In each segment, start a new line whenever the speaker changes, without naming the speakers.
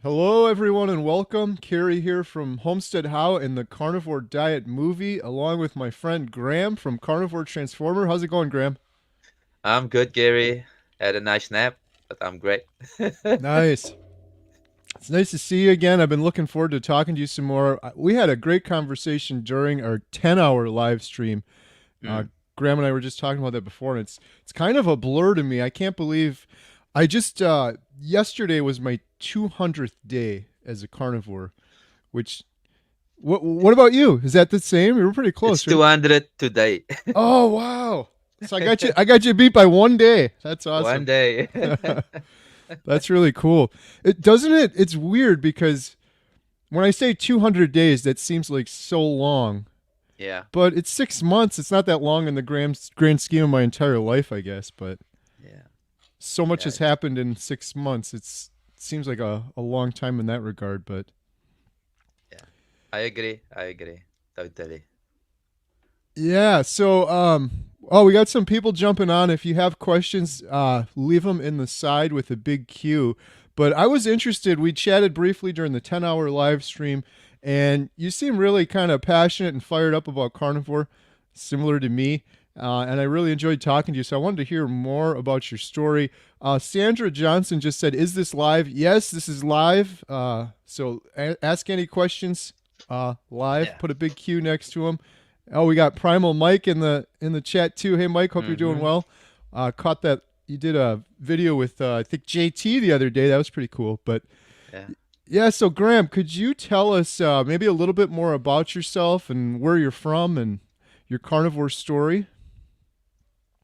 Hello, everyone, and welcome. Carrie here from Homestead How and the Carnivore Diet Movie, along with my friend Graham from Carnivore Transformer. How's it going, Graham?
I'm good, Gary. Had a nice nap, but I'm great.
Nice. It's nice to see you again. I've been looking forward to talking to you some more. We had a great conversation during our 10-hour live stream. Uh,
Mm.
Graham and I were just talking about that before, and it's kind of a blur to me. I can't believe I just yesterday was my 200th day as a carnivore. Which what about you? Is that the same? We were pretty
It's
close, right?
200 today.
Oh wow! So I got you beat by one day. That's
One
awesome.
day.
That's really cool. It doesn't it. It's weird because when I say 200 days, that seems like so long,
Yeah,
but it's 6 months. It's not that long in the grand scheme of my entire life, I guess. But
yeah,
so much
yeah,
has happened in 6 months. It seems like a long time in that regard. But
yeah. I agree. Totally.
yeah, so oh, we got some people jumping on. If you have questions, leave them in the side with a big Q. But I was interested. We chatted briefly during the 10-hour live stream, and you seem really kind of passionate and fired up about carnivore, similar to me. And I really enjoyed talking to you. So I wanted to hear more about your story. Sandra Johnson just said, "Is this live?" Yes, this is live. Ask any questions live.
Yeah.
Put a big Q next to them. Oh, we got Primal Mike in the chat too. Hey, Mike, hope you're doing
Mm-hmm.
well. Caught that you did a video with I think JT the other day. That was pretty cool. But
Yeah.
yeah, so Graham, could you tell us maybe a little bit more about yourself and where you're from and your carnivore story?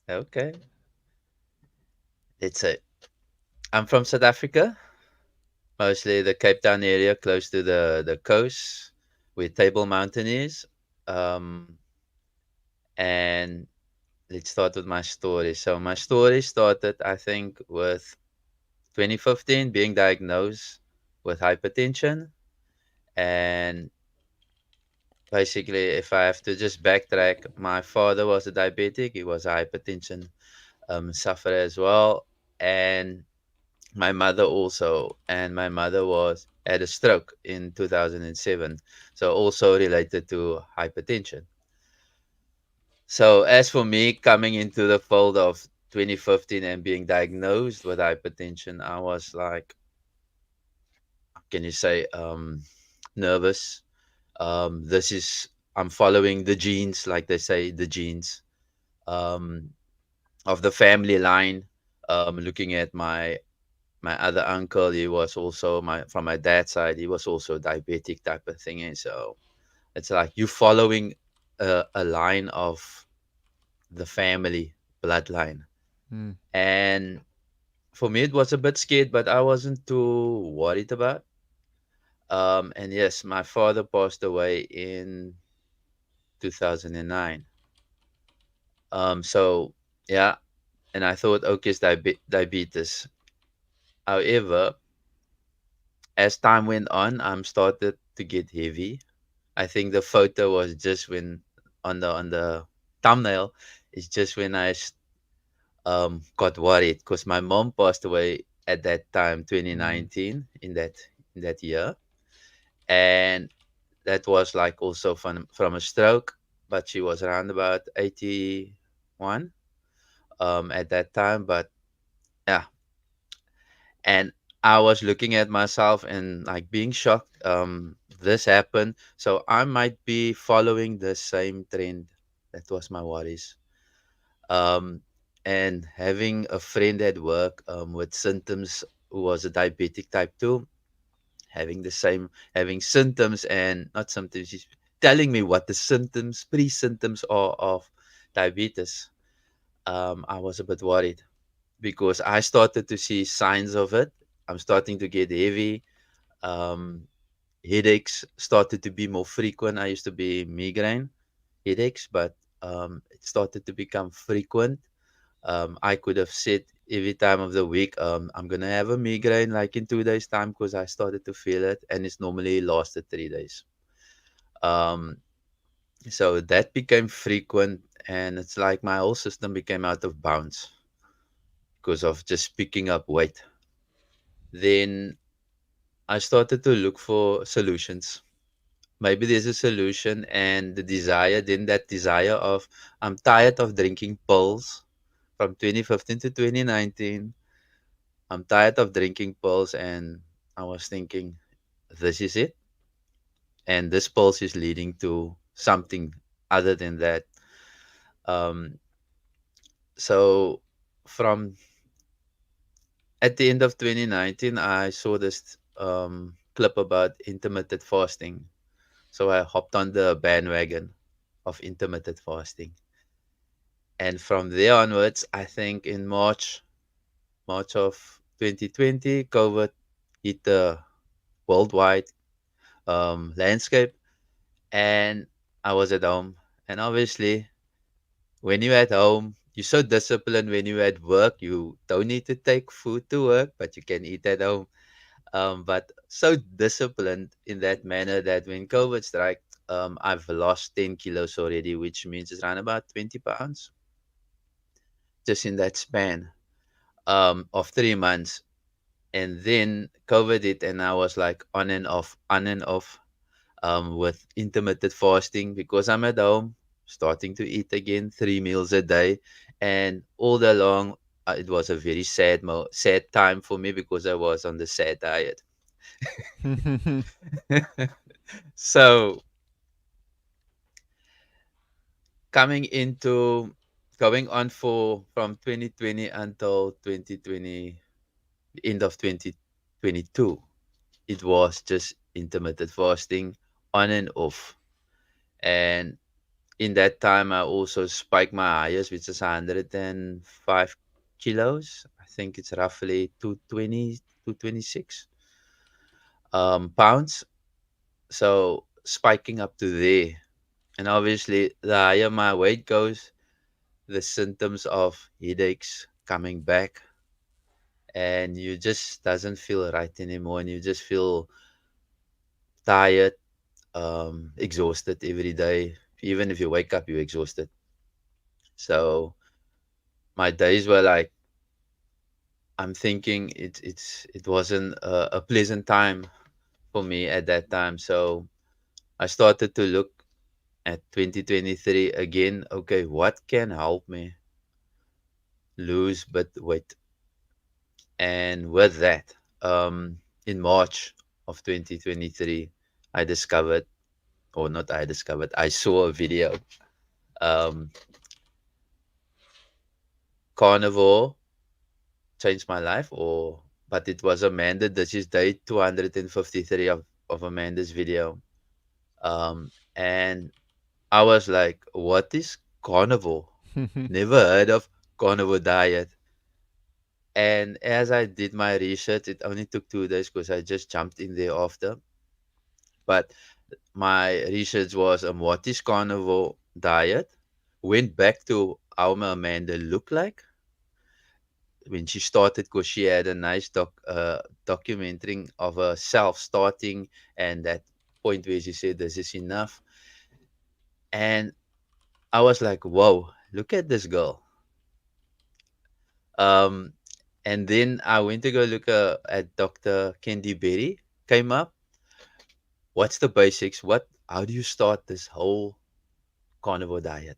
Okay. Let's say I'm from South Africa, mostly the Cape Town area, close to the coast, where Table Mountain is. Um, and let's start with my story. So my story started, I think, with 2015 being diagnosed with hypertension. And basically, if I have to just backtrack, my father was a diabetic, he was a hypertension sufferer as well. And my mother also. And my mother was had a stroke in 2007. So also related to hypertension. So as for me coming into the fold of 2015 and being diagnosed with hypertension, I was like, can you say, nervous. This is I'm following the genes, like they say, the genes um, of the family line. Looking at my other uncle, he was also my from my dad's side. He was also diabetic type of thing, and so it's like you following a line of the family bloodline.
Hmm.
And for me, it was a bit scared, but I wasn't too worried about. And yes, my father passed away in 2009. So yeah, and I thought, okay, it's diabetes. However, as time went on, I'm started to get heavy. I think the photo was just when on the thumbnail is just when got worried because my mom passed away at that time,
Hmm.
2019, in that year, and that was like also from a stroke, but she was around about 81 at that time. But yeah, and I was looking at myself and like being shocked. This happened, so I might be following the same trend. That was my worries. Um, and having a friend at work with symptoms who was a diabetic type 2, having symptoms and not symptoms, he's telling me what the symptoms, pre-symptoms are of diabetes. I was a bit worried because I started to see signs of it. I'm starting to get heavy. Um, Headaches started to be more frequent. I used to be migraine headaches, but it started to become frequent. I could have said every time of the week, I'm gonna have a migraine like in 2 days' time because I started to feel it, and it's normally lasted 3 days. Um, so that became frequent, and it's like my whole system became out of bounds because of just picking up weight. Then I started to look for solutions. Maybe there's a solution, and the desire, then that desire of, I'm tired of drinking pills from 2015 to 2019. I'm tired of drinking pills, and I was thinking, this is it. And this pulse is leading to something other than that. Um, so from at the end of 2019, I saw this clip about intermittent fasting. So I hopped on the bandwagon of intermittent fasting. And from there onwards, I think in March of 2020, COVID hit the worldwide landscape, and I was at home. And obviously, when you're at home, you're so disciplined. When you're at work, you don't need to take food to work, but you can eat at home. But so disciplined in that manner that when COVID struck, I've lost 10 kilos already, which means it's around about 20 pounds just in that span of 3 months. And then COVID hit, and I was like on and off with intermittent fasting because I'm at home, starting to eat again 3 meals a day, and all day long. It was a very sad time for me because I was on the sad diet. So coming into going on for from 2020 until 2020, end of 2022, it was just intermittent fasting on and off. And in that time, I also spiked my highest, which is 105 kilos. I think it's roughly 220, 226 pounds. So spiking up to there. And obviously, the higher my weight goes, the symptoms of headaches coming back, and you just doesn't feel right anymore, and you just feel tired, exhausted every day. Even if you wake up, you're exhausted. So my days were like, I'm thinking it wasn't a pleasant time for me at that time. So I started to look at 2023 again. Okay, what can help me lose but weight? And with that, in March of 2023, I discovered, or not I discovered, I saw a video. Um, Carnivore changed my life, or but it was Amanda. This is day 253 of Amanda's video. And I was like, what is carnivore? Never heard of carnivore diet. And as I did my research, it only took 2 days because I just jumped in there after. But my research was on what is carnivore diet. Went back to how Amanda looked like when she started because she had a nice documentary of herself starting and that point where she said, this is enough. And I was like, whoa, look at this girl. Um, and then I went to go look at Dr. Candy Berry, came up. What's the basics? How do you start this whole carnivore diet?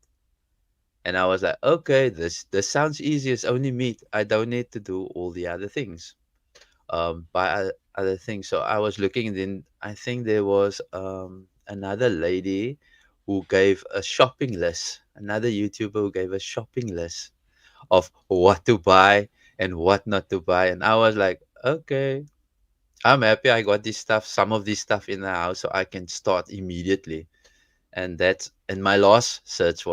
And I was like, okay, this sounds easy. It's only meat. I don't need to do all the other things. Buy other things. So I was looking, and then I think there was another lady who gave a shopping list, another YouTuber who gave a shopping list of what to buy and what not to buy. And I was like, okay, I'm happy I got this stuff, some of this stuff in the house, so I can start immediately. And my last search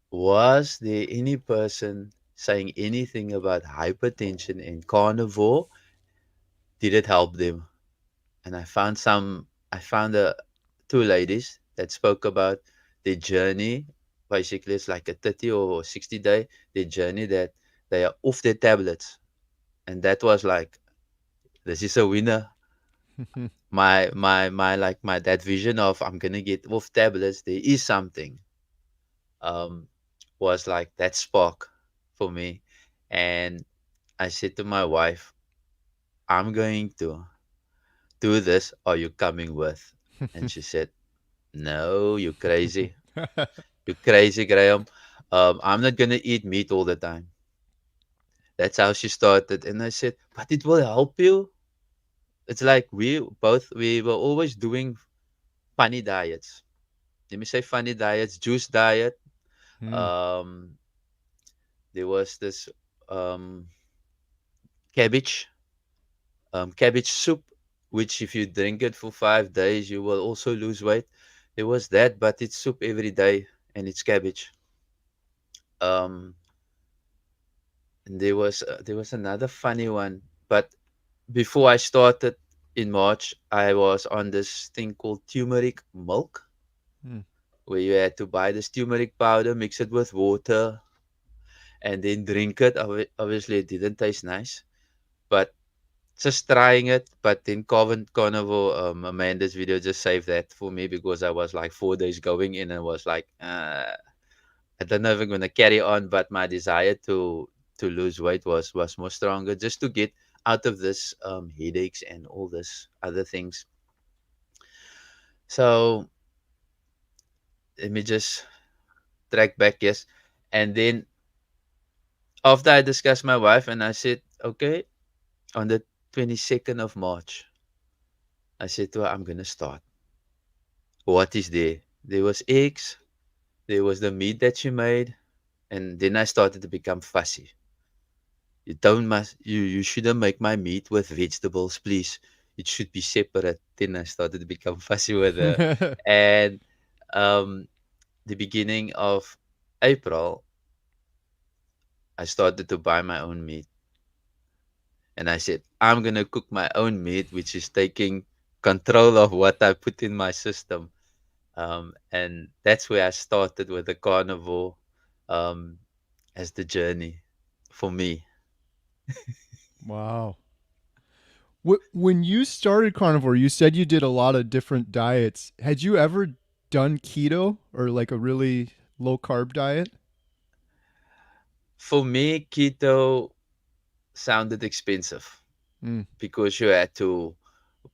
was there any person saying anything about hypertension and carnivore? Did it help them? And I found two ladies that spoke about their journey. Basically, it's like a 30 or 60 day, their journey that they are off their tablets. And that was like, this is a winner. My that vision of I'm gonna get off tablets, there is something, um, was like that spark for me. And I said to my wife, I'm going to do this. Are you coming with? And she said, no, you crazy. You crazy, Graham. I'm not going to eat meat all the time. That's how she started. And I said, but it will help you. It's like we were always doing funny diets. Let me say funny diets, juice diet.
Hmm.
Um, there was this um, cabbage, cabbage soup, which if you drink it for 5 days, you will also lose weight. There was that, but it's soup every day and it's cabbage. Um, and there was another funny one, but before I started in March, I was on this thing called turmeric milk,
Hmm.
where you had to buy this turmeric powder, mix it with water, and then drink it. Obviously, it didn't taste nice, but just trying it. But then Carnivore, Amanda's video just saved that for me because I was like 4 days going in and was like, I don't know if I'm gonna carry on. But my desire to lose weight was more stronger, just to get out of this headaches and all this other things. So let me just track back, yes. And then after I discussed my wife and I said, okay, on the 22nd of March, I said to her, I'm gonna start. What is there? There was eggs, there was the meat that she made, and then I started to become fussy. You shouldn't make my meat with vegetables, please. It should be separate. Then I started to become fussy with her. And um the beginning of April, I started to buy my own meat. And I said, I'm gonna cook my own meat, which is taking control of what I put in my system. And that's where I started with the carnivore, um, as the journey for me.
Wow. When you started carnivore, you said you did a lot of different diets. Had you ever done keto or like a really low carb diet?
For me, keto sounded expensive
Mm.
because you had to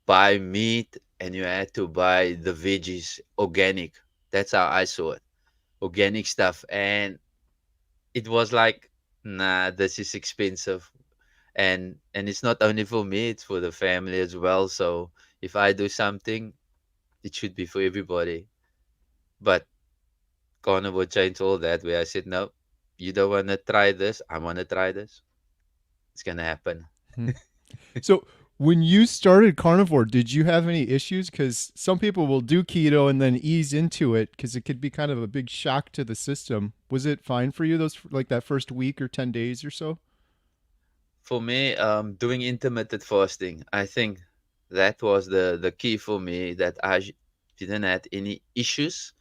buy meat and you had to buy the veggies organic. That's how I saw it, organic stuff. And it was like, nah, this is expensive. And it's not only for me, it's for the family as well. So if I do something, it should be for everybody. But carnivore changed all that, where I said, no, you don't want to try this, I want to try this. It's gonna happen.
Hmm. So when you started carnivore, did you have any issues? Because some people will do keto and then ease into it because it could be kind of a big shock to the system. Was it fine for you those like that first week or 10 days or so?
For me, doing intermittent fasting, I think that was the key for me, that didn't have any issues.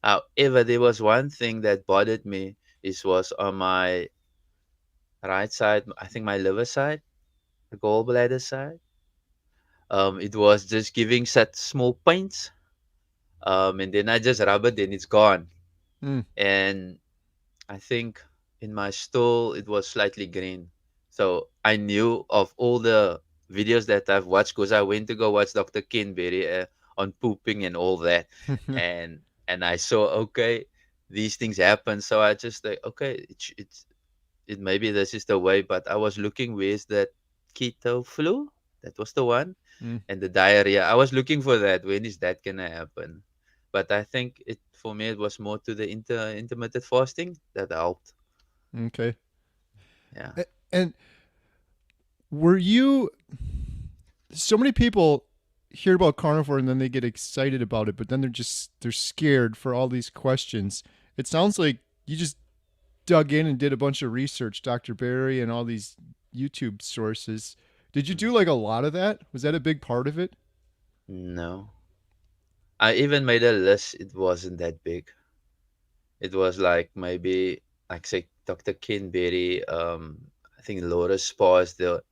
However, there was one thing that bothered me. It was on my right side, I think my liver side, the gallbladder side. It was just giving such small pains. And then I just rub it, then it's gone.
Mm.
And I think in my stool it was slightly green. So I knew of all the videos that I've watched, because I went to go watch Dr. Kenberry on pooping and all that, and I saw, okay, these things happen. So I just like, okay, it maybe this is the way. But I was looking, where's that keto flu? That was the one,
Mm.
and the diarrhea. I was looking for that. When is that gonna happen? But I think it for me it was more to the intermittent fasting that helped.
Okay.
Yeah.
And were you so many people hear about carnivore and then they get excited about it, but then they're scared for all these questions. It sounds like you just dug in and did a bunch of research, Dr. Barry and all these YouTube sources. Did you
Mm.
do like a lot of that? Was that a big part of it?
No. I even made a list. It wasn't that big. It was like maybe, like say Dr. Ken Berry, I think Laura Spa is the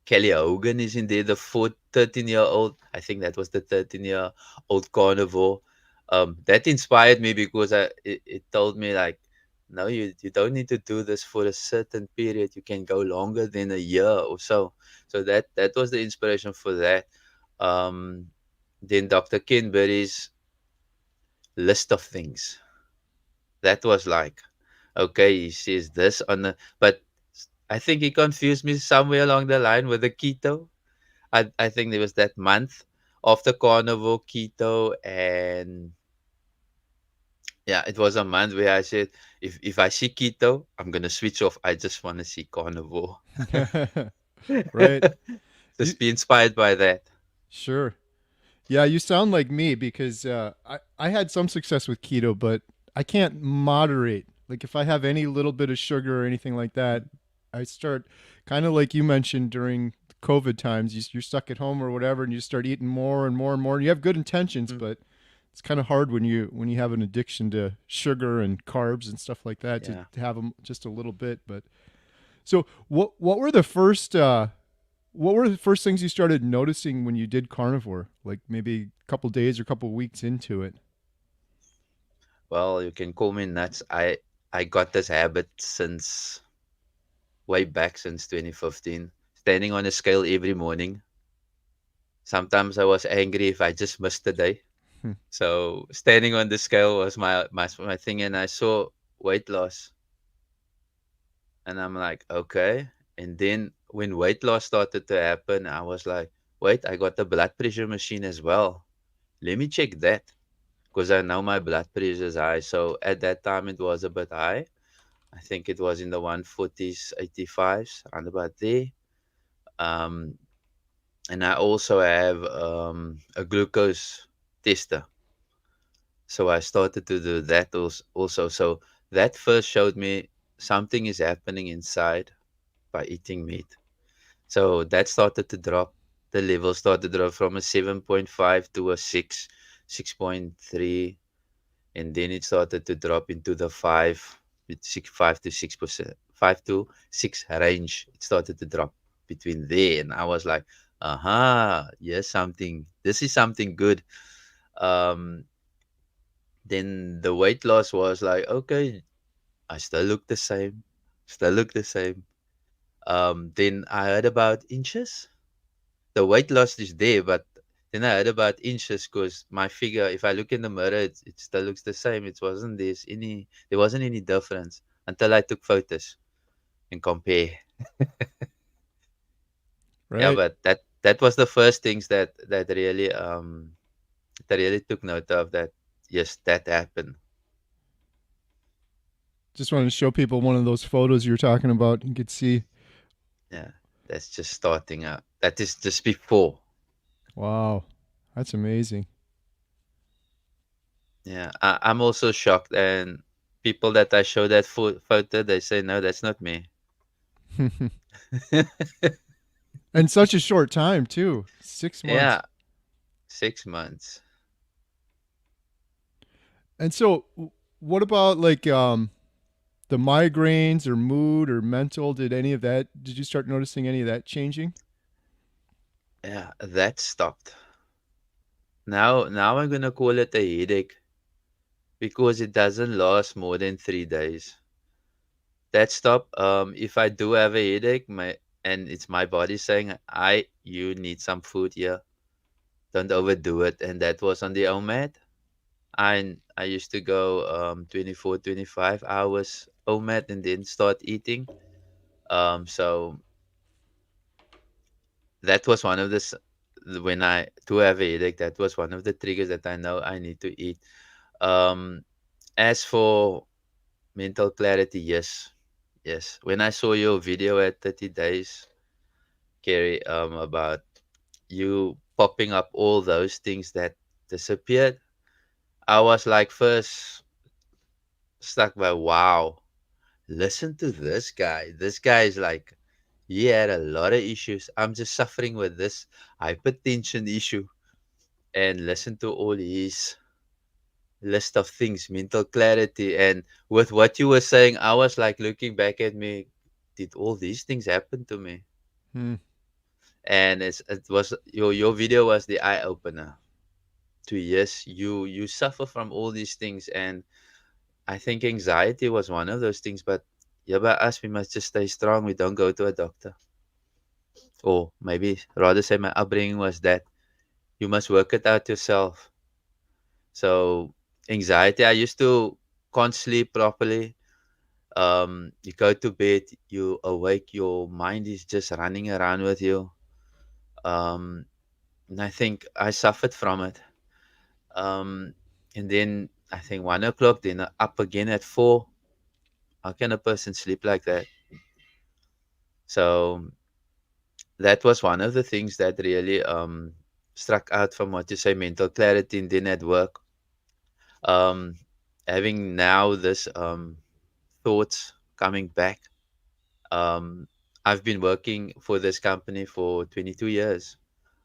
Kelly Hogan is in there, the 13-year old. I think that was the 13-year-old carnivore. That inspired me because it told me like, no, you don't need to do this for a certain period. You can go longer than a year or so. So that was the inspiration for that. Um, then Dr. Kenberry's list of things. That was like, okay, he says this on the, but I think he confused me somewhere along the line with the keto. I think there was that month of the carnivore keto, and yeah, it was a month where I said, if I see keto, I'm gonna switch off. I just want to see carnivore.
Right. You
Just be inspired by that.
sure. Yeah, you sound like me because I had some success with keto, but I can't moderate. Like if I have any little bit of sugar or anything like that, I start kind of like you mentioned during COVID times. You're stuck at home or whatever, and you start eating more and more and more. You have good intentions,
Mm,
but it's kind of hard when you have an addiction to sugar and carbs and stuff like that
yeah.
to have them just a little bit. But so what were the first what were the first things you started noticing when you did carnivore? Like maybe a couple days or a couple weeks into it.
Well, you can call me nuts. I got this habit since way back since 2015, standing on a scale every morning. Sometimes I was angry if I just missed a day.
Hmm.
So standing on the scale was my thing, and I saw weight loss, and I'm like, okay. And then when weight loss started to happen, I was like, wait, I got the blood pressure machine as well. Let me check that because I know my blood pressure is high. So at that time, it was a bit high. I think it was in the 140s, 85s, around about there. Um, and I also have a glucose tester. So I started to do that also. So that first showed me something is happening inside by eating meat. So that started to drop. The level started to drop from a 7.5 to a 6, 6.3, and then it started to drop into the 5, with 5 to 6%, 5 to 6 range. It started to drop between there, and I was like, aha, yes, something. This is something good. Um, then the weight loss was like, okay, I still look the same, still look the same. Then I heard about inches. The weight loss is there, but then I heard about inches because my figure, if I look in the mirror, it still looks the same. There wasn't any difference until I took photos and compare. Yeah,
Right.
but that was the first things that really took note of that. Yes, that happened.
Just wanted to show people one of those photos you were talking about. You could see,
Yeah, that's just starting out. That is just before.
wow, that's amazing.
Yeah, I'm also shocked, and people that I show that photo, they say, no, that's not me.
And such a short time too. 6 months.
Yeah, 6 months.
And so what about like the migraines or mood or mental? Did you start noticing any of that changing?
Yeah, that stopped. Now I'm gonna call it a headache because it doesn't last more than 3 days. That stopped. If I do have a headache, and it's my body saying, you need some food here. Don't overdo it." And that was on the OMAD. I used to go 24, 25 hours OMAD and then start eating. So that was one of when I do have a headache. That was one of the triggers that I know I need to eat. Um, as for mental clarity, yes, yes. When I saw your video at 30 days, Kerry, about you popping up all those things that disappeared, I was like first stuck by, wow, listen to this guy. This guy is like, he had a lot of issues. I'm just suffering with this hypertension issue. And listen to all his list of things, mental clarity. And with what you were saying, I was like looking back at me, did all these things happen to me?
Hmm.
And it was your video was the eye opener to, yes, you suffer from all these things. And I think anxiety was one of those things, but yeah, by us, we must just stay strong. We don't go to a doctor. Or maybe rather say my upbringing was that you must work it out yourself. So anxiety, I used to can't sleep properly. You go to bed, you awake, your mind is just running around with you. Um, and I think I suffered from it. Um, and then I think 1 o'clock, then up again at 4. How can a person sleep like that? So that was one of the things that really struck out from what you say, mental clarity, and then at work. Um, Having now this thoughts coming back. Um, I've been working for this company for 22 years.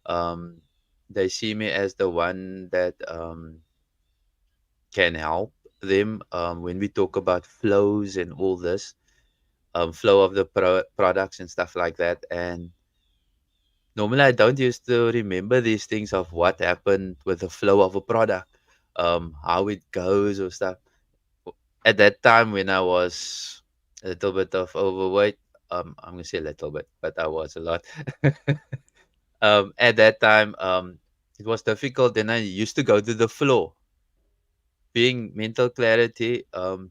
Um, they see me as the one that can help them when we talk about flows and all this, flow of the products and stuff like that. And normally, I don't used to remember these things of what happened with the flow of a product, how it goes or stuff. At that time, when I was a little bit of overweight, I'm gonna say a little bit, but I was a lot. At that time, it was difficult. Then I used to go to the floor, being mental clarity,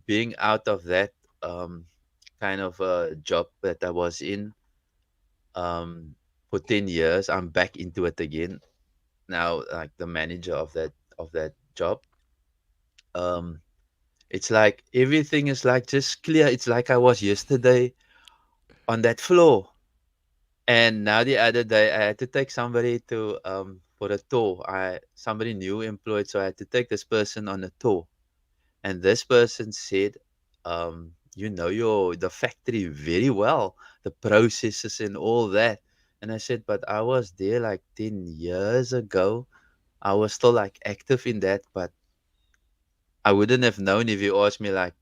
being out of that kind of job that I was in um, for 10 years. I'm back into it again now, like the manager of that job. Um, it's like everything is like just clear. It's like I was yesterday on that floor. And now the other day I had to take somebody to for a tour. I somebody new employed, so I had to take this person on a tour. And this person said, you know your the factory very well, the processes and all that. And I said, but I was there like 10 years ago. I was still like active in that, but I wouldn't have known if you asked me like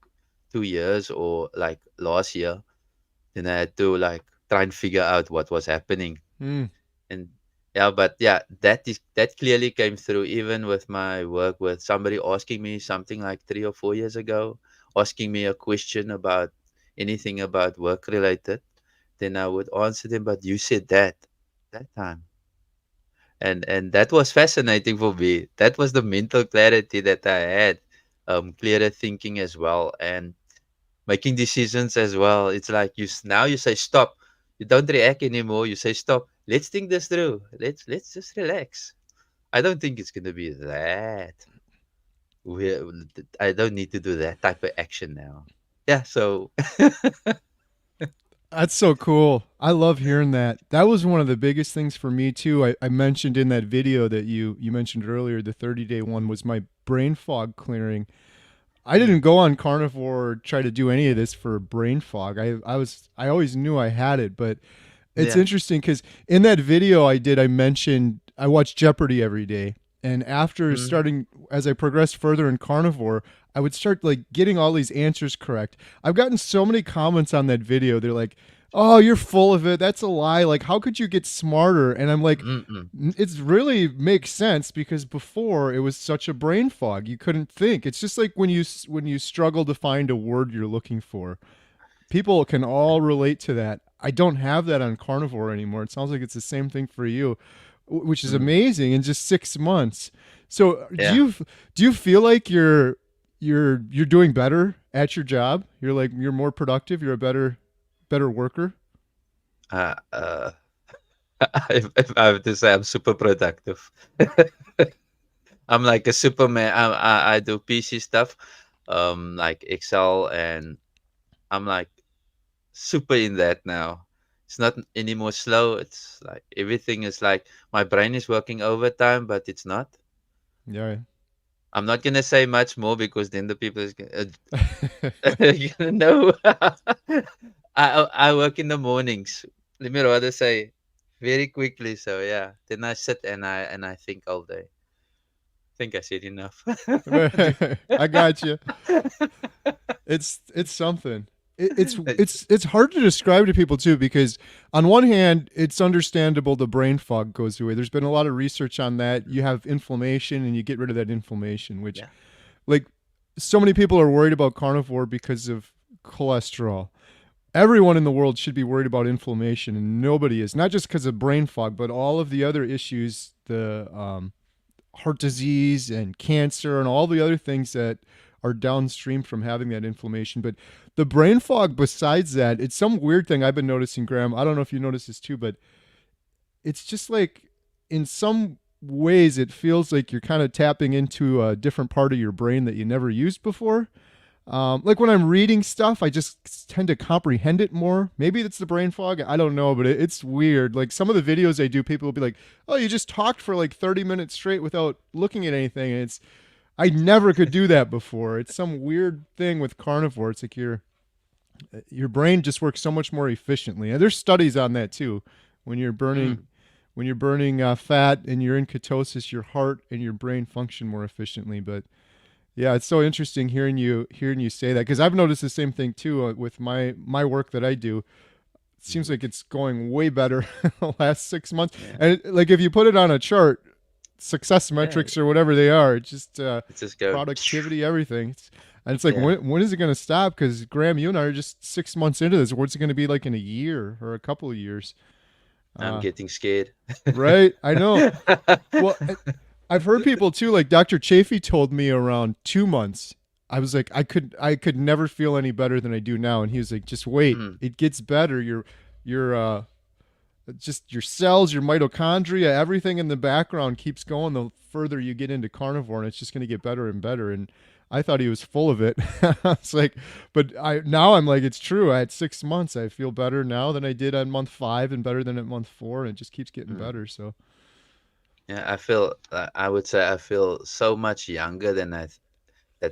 2 years or like last year. Then I had to like try and figure out what was happening.
Mm.
And yeah, but yeah, that clearly came through even with my work with somebody asking me something like 3 or 4 years ago, asking me a question about anything about work related. Then I would answer them, but you said that time. And that was fascinating for me. That was the mental clarity that I had, clearer thinking as well, and making decisions as well. It's like now you say stop. You don't react anymore. You say stop. Let's think this through. Let's just relax. I don't think it's gonna be that. We I don't need to do that type of action now. Yeah. So
That's so cool. I love hearing that. That was one of the biggest things for me too. I mentioned in that video that you mentioned earlier, the 30-day one was my brain fog clearing. I
mm,
didn't go on carnivore or try to do any of this for brain fog. I always knew I had it, but it's
yeah.
interesting because in that video I mentioned I watch Jeopardy every day, and after
Mm,
starting as I progressed further in carnivore, I would start like getting all these answers correct. I've gotten so many comments on that video. They're like, "Oh, you're full of it. That's a lie. Like, how could you get smarter?" And I'm like,
mm, mm,
It's really makes sense because before it was such a brain fog. You couldn't think. It's just like when you struggle to find a word you're looking for. People can all relate to that. I don't have that on carnivore anymore. It sounds like it's the same thing for you, which is
mm,
amazing in just 6 months. So
yeah.
do you feel like you're doing better at your job? You're like you're more productive. You're a better worker.
Uh, uh, if I have to say, I'm super productive. I'm like a superman. I do PC stuff, like Excel, and I'm like super in that now. It's not anymore slow. It's like everything is like my brain is working overtime, but it's not.
Yeah.
I'm not gonna say much more because then the people is gonna know. I work in the mornings. Let me rather say very quickly. So yeah, then I sit and I think all day. Think I said enough.
I got you. It's something. It's hard to describe to people too because on one hand it's understandable the brain fog goes away. There's been a lot of research on that. You have inflammation and you get rid of that inflammation, which
Yeah.
like so many people are worried about carnivore because of cholesterol. Everyone in the world should be worried about inflammation, and nobody is. Not just because of brain fog, but all of the other issues, the heart disease and cancer, and all the other things that are downstream from having that inflammation. But the brain fog, besides that, it's some weird thing I've been noticing, Graham. I don't know if you notice this too, but it's just like in some ways it feels like you're kind of tapping into a different part of your brain that you never used before. Like when I'm reading stuff, I just tend to comprehend it more. Maybe it's the brain fog. I don't know, but it's weird. Like some of the videos I do, people will be like, "Oh, you just talked for like 30 minutes straight without looking at anything." And it's I never could do that before. It's some weird thing with carnivore. It's like your brain just works so much more efficiently. And there's studies on that too. When you're burning
Mm,
when you're burning fat and you're in ketosis, your heart and your brain function more efficiently. But yeah, it's so interesting hearing you say that because I've noticed the same thing too with my work that I do. It seems
mm,
like it's going way better the last 6 months.
yeah,
And like if you put it on a chart, success
yeah.
metrics or whatever they are, it's just
It's just go.
productivity, everything. And it's like
Yeah,
when is it going to stop? Because Graham, you and I are just 6 months into this. What's it going to be like in a year or a couple of years?
I'm
Uh,
getting scared.
right? I know. Well, I've heard people too, like Dr. Chafee told me around 2 months. I was like, I could never feel any better than I do now. And he was like, just wait,
Mm,
it gets better. Your just your cells, your mitochondria, everything in the background keeps going the further you get into carnivore, and it's just gonna get better and better. And I thought he was full of it. It's like, but I'm like, it's true. I had 6 months. I feel better now than I did on month 5, and better than at month 4, and it just keeps getting
mm.
better. So
Yeah, I feel. I would say I feel so much younger than that.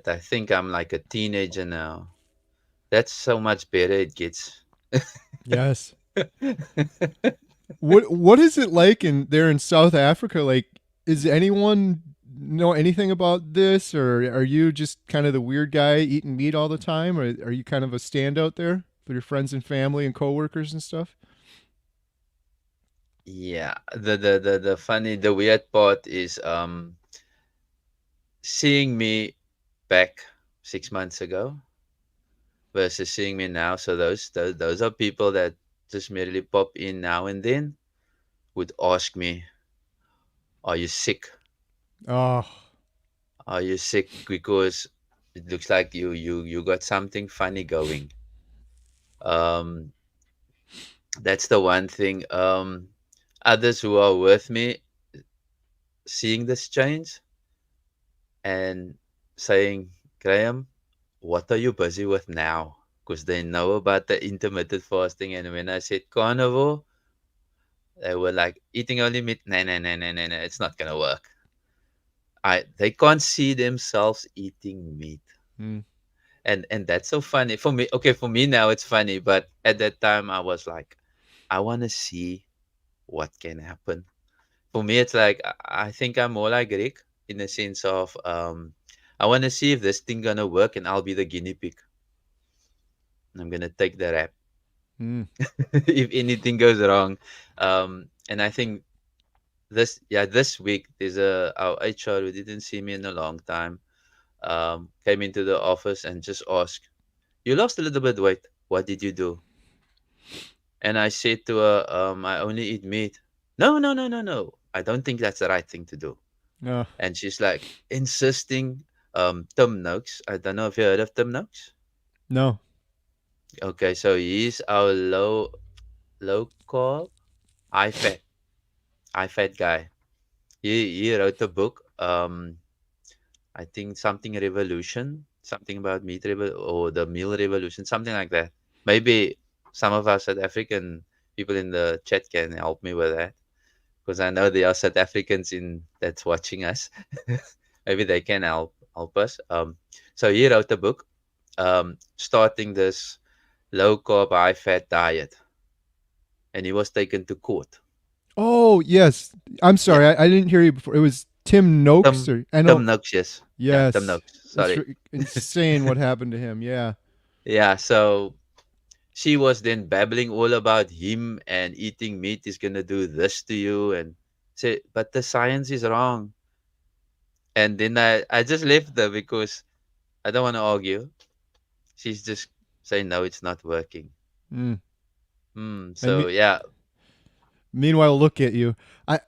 I think I'm like a teenager now. That's so much better it gets.
yes. What is it like in there in South Africa? Like, is anyone know anything about this, or are you just kind of the weird guy eating meat all the time, or are you kind of a standout there for your friends and family and coworkers and stuff?
Yeah, the funny, the weird part is seeing me back 6 months ago versus seeing me now. So those are people that just merely pop in now and then would ask me, "Are you sick?
Oh,
Are you sick because it looks like you got something funny going?" Um, that's the one thing. Others who are with me seeing this change and saying, "Graham, what are you busy with now?" Because they know about the intermittent fasting. And when I said carnivore, they were like, eating only meat. No, no, no, no, no, no. It's not gonna work. They can't see themselves eating meat.
mm,
And that's so funny. For me, okay, for me now it's funny, but at that time I was like, I wanna see what can happen. For me it's like I think I'm more like Rick in the sense of I wanna see if this thing gonna work and I'll be the guinea pig. I'm gonna take the rap
mm.
if anything goes wrong. And I think this week there's our HR who didn't see me in a long time. Came into the office and just asked, "You lost a little bit weight. What did you do?" And I said to her, "I only eat meat." No, no, no, no, no. I don't think that's the right thing to do.
No,
And she's like insisting. Tim Noakes. I don't know if you heard of Tim Noakes.
no.
Okay, so he's our low carb, high fat, high fat guy. He wrote a book. I think something revolution, something about or the meal revolution, something like that. Maybe some of our South African people in the chat can help me with that because I know there are South Africans in that's watching us. Maybe they can help us. So he wrote a book, starting this low carb, high fat diet, and he was taken to court.
Oh yes, I'm
Yeah,
sorry, I didn't hear you before. It was Tim Noakes,
Tom
or I
Tom
know.
Noakes, yes, yeah, Tom
Yes,
Noakes.
it's
Sorry,
insane what happened to him. Yeah.
yeah. So she was then babbling all about him and eating meat is gonna do this to you and say, but the science is wrong. And then I just left her because I don't want to argue. She's just saying no, it's not working.
Mm. And
So yeah,
meanwhile, look at you. I,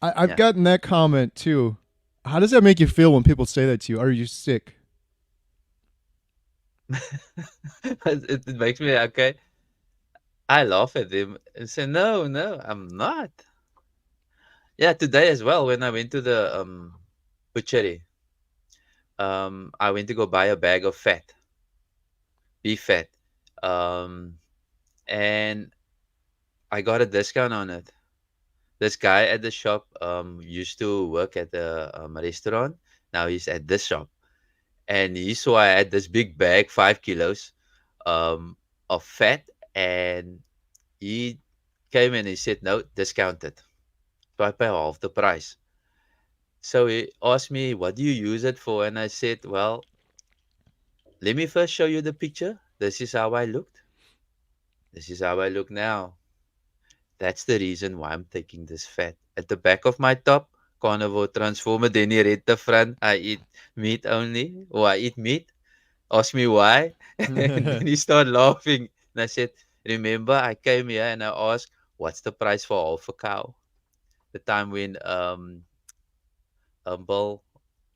I've
yeah.
gotten that comment too. How does that make you feel when people say that to you? Are you sick?
It makes me okay. I laugh at him and say, no, no, I'm not. Yeah, today as well when I went to the butchery, I went to go buy a bag of fat, beef fat, um, and I got a discount on it. This guy at the shop used to work at the restaurant. Now he's at this shop, and he saw I had this big bag, 5 kilos, um, of fat, and he came and he said, "No, discounted. So I pay half the price." So he asked me, "What do you use it for?" And I said, "Well, let me first show you the picture. This is how I looked. This is how I look now. That's the reason why I'm taking this fat. At the back of my top, Carnivore Transformer, then he read the front. I eat meat only, or I eat meat. Ask me why." And then he started laughing. And I said, "Remember, I came here and I asked, what's the price for half a cow? The time when Bill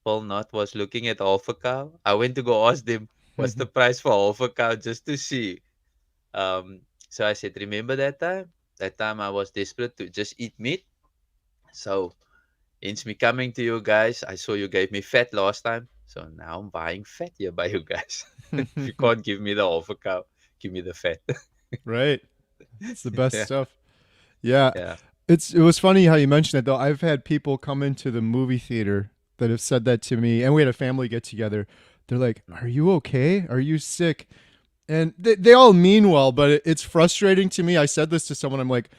Not was looking at half a cow. I went to go ask them, what's the price for half a cow just to see." So I said, "Remember that time? That time I was desperate to just eat meat. So hence me coming to you guys. I saw you gave me fat last time. So now I'm buying fat here by you guys. If you can't give me the half a cow, give me the fat."
Right. It's the best
Yeah.
stuff. Yeah.
Yeah.
It was funny how you mentioned it though. I've had people come into the movie theater that have said that to me, and we had a family get together. They're like,
Mm.
"Are you okay? Are you sick?" And they all mean well, but it's frustrating to me. I said this to someone. I'm like,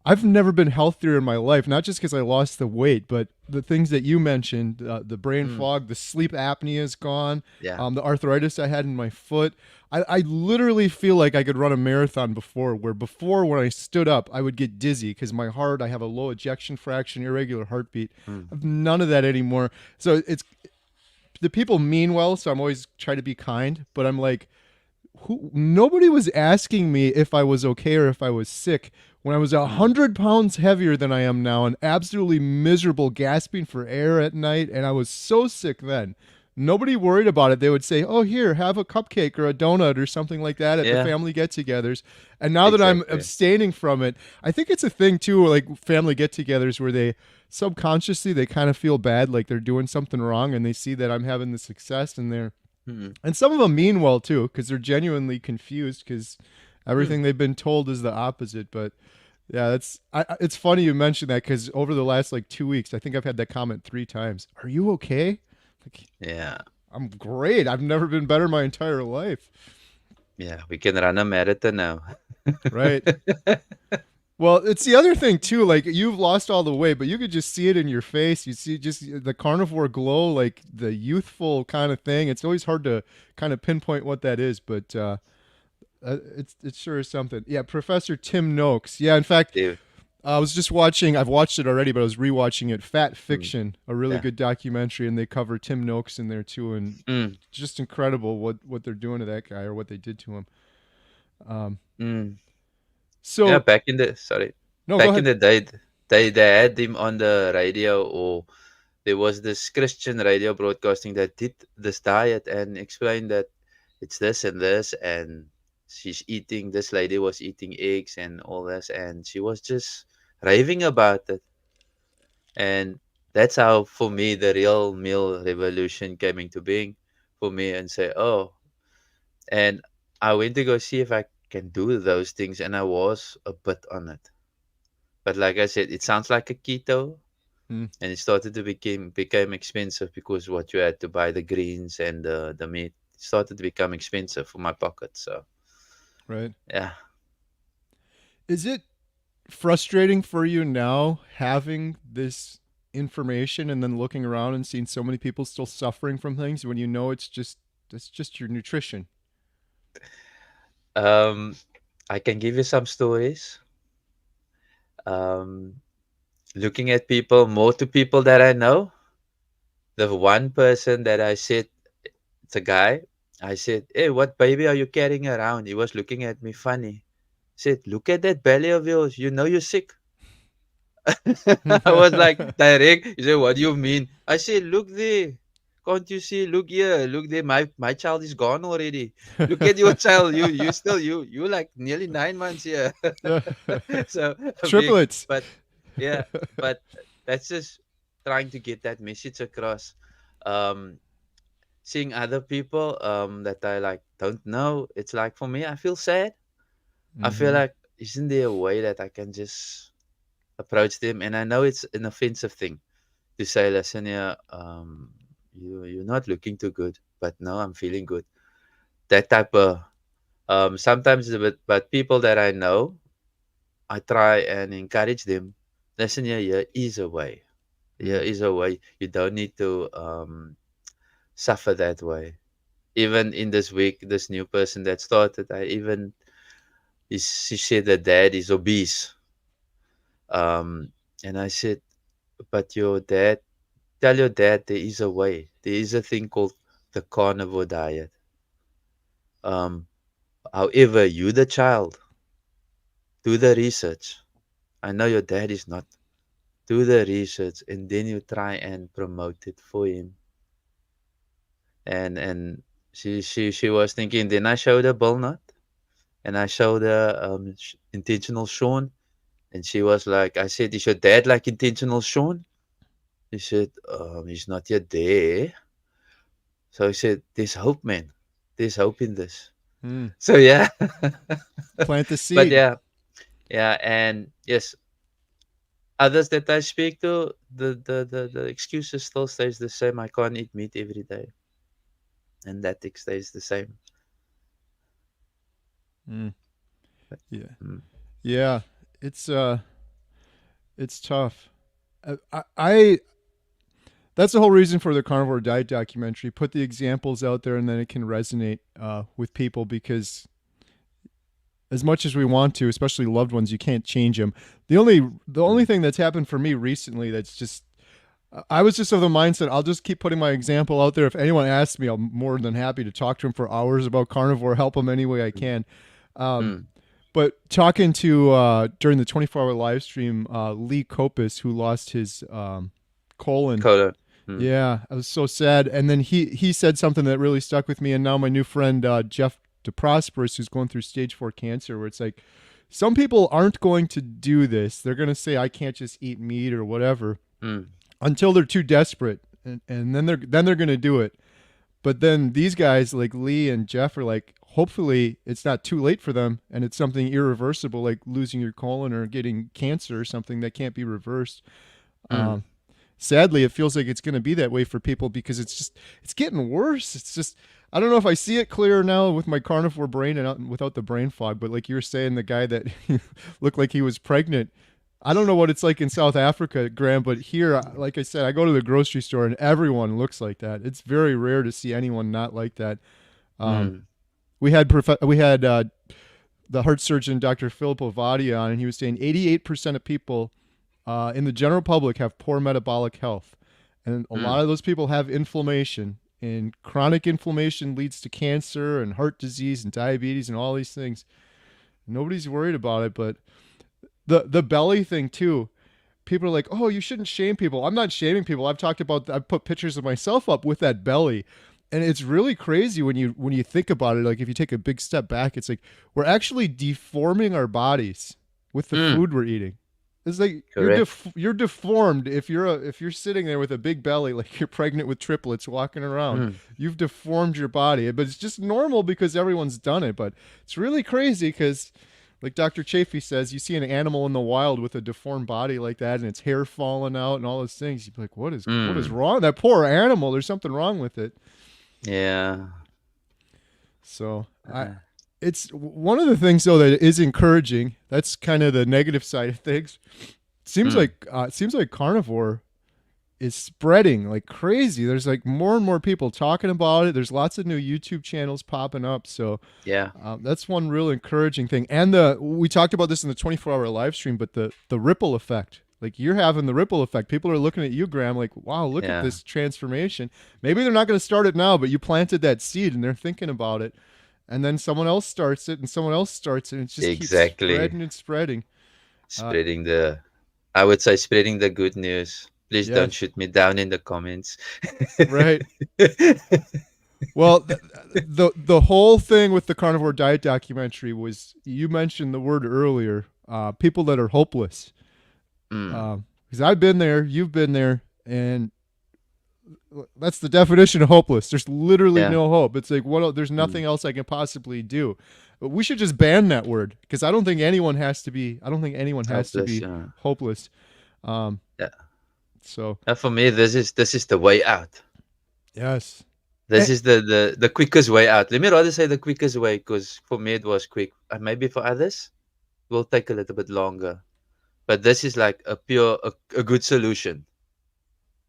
I've never been healthier in my life, not just because I lost the weight, but the things that you mentioned, the brain
Mm.
fog, the sleep apnea is gone,
Yeah.
the arthritis I had in my foot. I literally feel like I could run a marathon before, where before when I stood up, I would get dizzy because my heart, I have a low ejection fraction, irregular heartbeat.
Mm.
I have none of that anymore. So it's the people mean well, so I'm always trying to be kind, but I'm like, nobody was asking me if I was okay or if I was sick when I was a
Mm.
100 pounds heavier than I am now and absolutely miserable, gasping for air at night. And I was so sick then. Nobody worried about it. They would say, "Oh, here, have a cupcake or a donut or something like that at the
Yeah.
family get-togethers." And now that I'm
Exactly.
abstaining from it, I think it's a thing too, like family get-togethers where they subconsciously they kind of feel bad, like they're doing something wrong, and they see that I'm having the success, and they're
Mm.
and some of them mean well too, because they're genuinely confused because
Mm.
everything they've been told is the opposite. But yeah, it's funny you mentioned that because over the last like 2 weeks, I think I've had that comment 3 times. Are you okay? Like,
Yeah.
I'm great. I've never been better my entire life.
Yeah. We can run a marathon now.
Right. Well, it's the other thing too. Like you've lost all the weight, but you could just see it in your face. You see just the carnivore glow, like the youthful kind of thing. It's always hard to kind of pinpoint what that is, but it sure is something. Yeah, Professor Tim Noakes. Yeah, in fact,
Dude.
I was just watching. I've watched it already, but I was rewatching it. Fat
Mm.
Fiction, a really
Yeah.
good documentary, and they cover Tim Noakes in there too, and
Mm.
just incredible what they're doing to that guy or what they did to him. Um,
Mm. Yeah.
so
Back
no, go
in
ahead.
the day, they had him on the radio, or there was this Christian radio broadcasting that did this diet and explained that it's this and this, and this lady was eating eggs and all this, and she was just raving about it. And that's how, for me, the real meal revolution came into being for me, and say, oh, and I went to go see if I can do those things, and I was a bit on it. But like I said, it sounds like a keto,
Mm,
and it started to became expensive because what you had to buy, the greens and the meat, started to become expensive for my pocket. So
right.
yeah.
Is it frustrating for you now having this information and then looking around and seeing so many people still suffering from things when you know it's just your nutrition?
um I can give you some stories. um Looking at people, more to people that I know, the one person that I said It's a guy. I said, "Hey, what baby are you carrying around?" He was looking at me funny. Said, "Look at that belly of yours. You know you're sick." I was like, direct. He said, "What do you mean?" I said, "Look there. Can't you see? Look here. Look there. My child is gone already. Look at your child. You still you like nearly 9 months here." So big,
Triplets.
but yeah, but that's just trying to get that message across. Um, Seeing other people that I like don't know, it's like for me, I feel sad. I feel
Hmm.
like isn't there a way that I can just approach them? And I know it's an offensive thing to say, listen here, you're not looking too good, but no, I'm feeling good. That type of sometimes, but people that I know, I try and encourage them. Listen here, here is a way. Here
Mm.
is a way. You don't need to suffer that way. Even in this week, this new person that started, I even she said that dad is obese. Um, and I said, but your dad, tell your dad there is a way. There is a thing called the carnivore diet. Um, However, you the child, do the research. I know your dad is not. Do the research and then you try and promote it for him. And she was thinking. Then I showed her Bill Nut and I showed her intentional Sean. And she was like, I said, is your dad like intentional Sean? He said, he's not yet there. So I said, there's hope, man. There's hope in this.
Mm.
So yeah.
Plant the
But
seed.
yeah, yeah, and yes, others that I speak to, the excuses still stays the same. I can't eat meat every day, and that stays the same.
Mm. Yeah.
Mm,
Yeah. It's it's tough. I that's the whole reason for the Carnivore Diet Documentary. Put the examples out there, and then it can resonate with people because as much as we want to, especially loved ones, you can't change them. The only
mm,
thing that's happened for me recently that's just I was just of the mindset I'll just keep putting my example out there. If anyone asks me, I'm more than happy to talk to them for hours about carnivore, help them any way I
mm,
can. Um,
mm.
but talking to during the 24-hour live stream, Lee Kopis, who lost his colon.
Colon. Mm,
Yeah, I was so sad. And then he said something that really stuck with me. And now my new friend Jeff DeProsperous, who's going through stage 4 cancer, where it's like some people aren't going to do this. They're going to say I can't just eat meat or whatever
mm,
until they're too desperate, and then they're going to do it. But then these guys like Lee and Jeff are like, hopefully it's not too late for them, and it's something irreversible, like losing your colon or getting cancer or something that can't be reversed.
mm,
Um, Sadly, it feels like it's going to be that way for people because it's getting worse. It's just I don't know if I see it clearer now with my carnivore brain and without the brain fog. But like you were saying, the guy that looked like he was pregnant. I don't know what it's like in South Africa, Graham, but here, like I said, I go to the grocery store and everyone looks like that. It's very rare to see anyone not like that. Um,
mm,
we had the heart surgeon Dr. Philip Ovadia on, and he was saying 88% of people in the general public have poor metabolic health. And a lot
mm,
of those people have inflammation, and chronic inflammation leads to cancer and heart disease and diabetes and all these things. Nobody's worried about it, but the belly thing too. People are like, "Oh, you shouldn't shame people." I'm not shaming people. I've put pictures of myself up with that belly. And it's really crazy when you think about it. Like if you take a big step back, it's like we're actually deforming our bodies with the
mm.
food we're eating. It's like
Correct.
you're deformed if you're sitting there with a big belly like you're pregnant with triplets walking around.
Mm,
You've deformed your body, but it's just normal because everyone's done it. But it's really crazy because, like Dr. Chafee says, you see an animal in the wild with a deformed body like that, and its hair falling out and all those things. You'd be like, what is
mm.
wrong? That poor animal. There's something wrong with it.
Yeah.
So I.
Uh,
It's one of the things though that is encouraging. That's kind of the negative side of things.
mm.
It seems like carnivore is spreading like crazy. There's like more and more people talking about it. There's lots of new YouTube channels popping up. So
Yeah.
that's one real encouraging thing. And the we talked about this in the 24-hour live stream, but the ripple effect. Like you're having the ripple effect. People are looking at you, Graham, like, wow, look at
Yeah,
this transformation. Maybe they're not going to start it now, but you planted that seed and they're thinking about it. And then someone else starts it and someone else starts it. And it just keeps
exactly.
spreading and spreading. Uh,
Spreading the, I would say, spreading the good news. Please don't
yes,
shoot me down in the comments.
right. Well, the whole thing with the Carnivore Diet Documentary was you mentioned the word earlier. People that are hopeless.
Mm,
Because I've been there, you've been there, and that's the definition of hopeless. There's literally
yeah.
no hope. It's like what? There's
Mm,
nothing else I can possibly do. But we should just ban that word because I don't think anyone has to be. I don't think anyone has to
helpless.
be
Yeah.
hopeless. Um,
Yeah.
so
For me, this is the way out.
yes,
This
Eh,
is the quickest way out. Let me rather say the quickest way, because for me it was quick. And maybe for others it will take a little bit longer. But this is like a good solution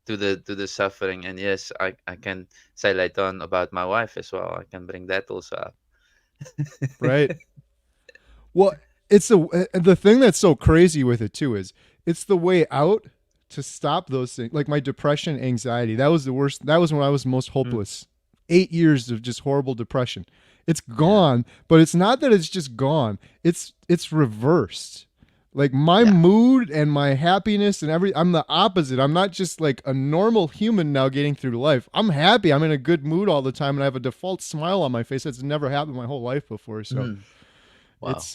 to the suffering. And yes, I can say later on about my wife as well. I can bring that also up.
right. Well, it's the thing that's so crazy with it too is it's the way out to stop those things. Like my depression, anxiety, that was the worst. That was when I was most
Mm,
hopeless. 8 years of just horrible depression. It's
yeah.
gone, but it's not that it's just gone. It's reversed. Like my
Yeah.
mood and my happiness and I'm the opposite. I'm not just like a normal human now getting through life. I'm happy. I'm in a good mood all the time and I have a default smile on my face that's never happened my whole life before. So
Mm, wow.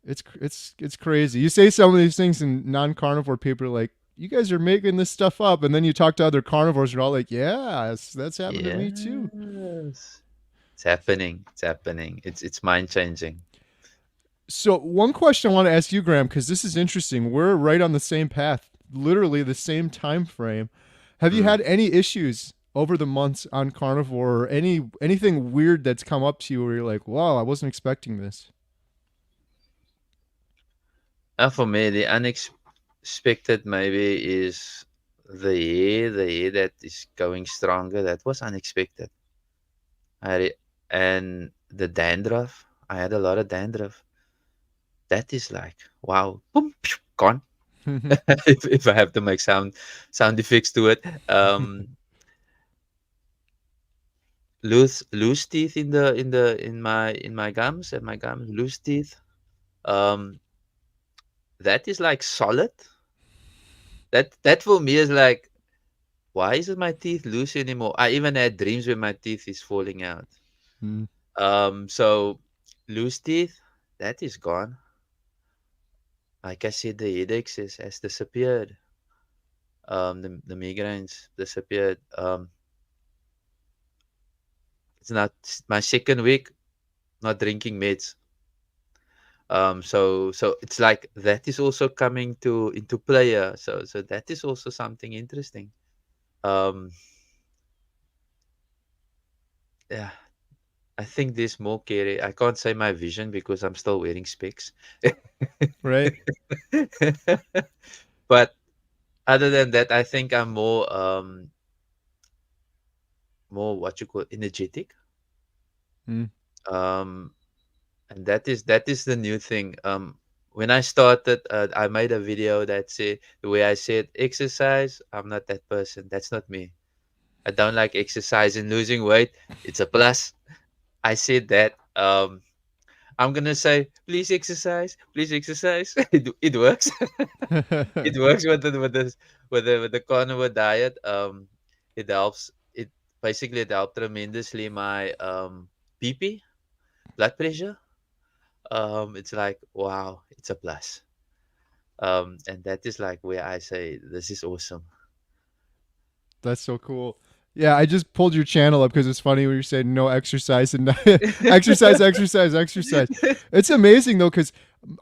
it's it's crazy. You say some of these things, and non-carnivore people are like, "You guys are making this stuff up," and then you talk to other carnivores, and they're all like, "Yeah, that's happened to me too."
Yes. It's happening. It's happening. It's mind changing.
So one question I want to ask you, Graham, because this is interesting. We're right on the same path, literally the same time frame. Have you
Mm.
had any issues over the months on carnivore, or anything weird that's come up to you where you're like, "Wow, I wasn't expecting this."
For me, the unexpected maybe is the hair that is going stronger. That was unexpected. I re- and the dandruff. I had a lot of dandruff. That is like wow, boom, phew, gone. If I have to make sound effects to it, loose teeth in my gums and my gums loose teeth. Um, that is like solid. That for me is like, why isn't my teeth loose anymore? I even had dreams where my teeth is falling out.
Mm,
So loose teeth, that is gone. Like I said, the headaches has disappeared. The migraines disappeared. It's not my second week not drinking meds. So it's like that is also coming to into play. So that is also something interesting. Um, yeah, I think there's more carry. I can't say my vision because I'm still wearing specs.
right.
But other than that, I think I'm more what you call energetic.
Mm,
Um, and that is the new thing. When I started, I made a video that said the way I said exercise. I'm not that person. That's not me. I don't like exercise and losing weight. It's a plus. I said that. I'm gonna say, please exercise, please exercise. It works. It works with the carnivore diet. It helps. It basically it helped tremendously my BP, blood pressure. It's like wow, it's a plus. And that is like where I say this is awesome.
That's so cool. Yeah, I just pulled your channel up because it's funny when you're saying no exercise and exercise, exercise, exercise. It's amazing though because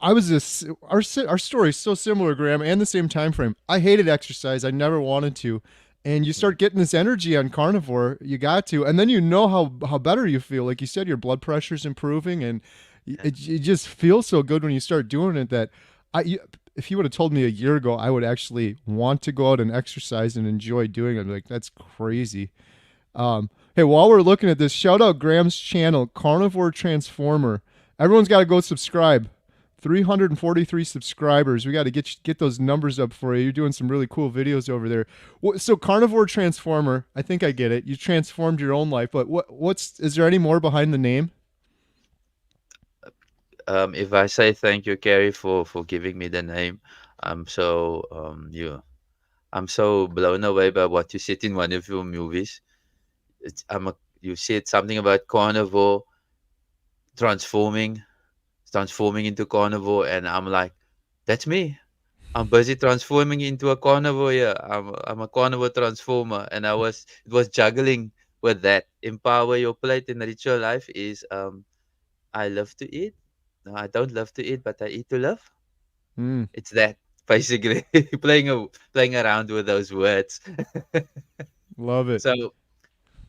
I was this our story is so similar, Graham, and the same time frame. I hated exercise. I never wanted to, and you
Mm,
start getting this energy on carnivore. You got to, and then you know how better you feel. Like you said, your blood pressure's improving, and
yeah,
it just feels so good when you start doing it. That I you, if you would have told me a year ago, I would actually want to go out and exercise and enjoy doing it. I'd be like, that's crazy. Hey, while we're looking at this, shout out Graham's channel, Carnivore Transformer. Everyone's got to go subscribe. 343 subscribers. We got to get those numbers up for you. You're doing some really cool videos over there. So Carnivore Transformer, I think I get it. You transformed your own life, but what's is there any more behind the name?
If I say thank you, Carrie, for giving me the name, I'm so I'm so blown away by what you said in one of your movies. You said something about carnivore transforming, transforming into carnivore, and I'm like, that's me. I'm busy transforming into a carnivore here. I'm a carnivore transformer, and it was juggling with that. Empower your plate, enrich your life is I love to eat. No, I don't love to eat, but I eat to love.
Mm,
It's that basically playing around with those words.
love it.
So,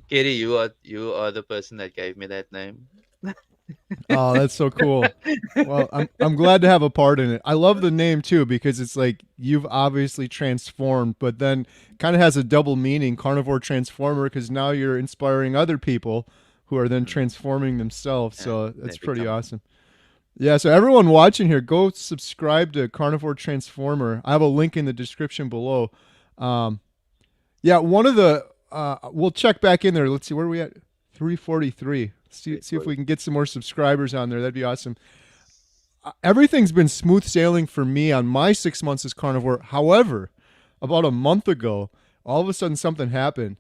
Katie, you are the person that gave me that name.
Oh, that's so cool. Well, I'm glad to have a part in it. I love the name too because it's like you've obviously transformed, but then kind of has a double meaning, carnivore transformer, because now you're inspiring other people who are then
Mm,
transforming themselves.
and
So
they
that's pretty
become
awesome. Yeah, so everyone watching here, go subscribe to Carnivore Transformer. I have a link in the description below. Um, yeah, one of the we'll check back in there. Let's see where are we at. 343. See if we can get some more subscribers on there. That'd be awesome. Everything's been smooth sailing for me on my 6 months as carnivore. However, about a month ago, all of a sudden something happened.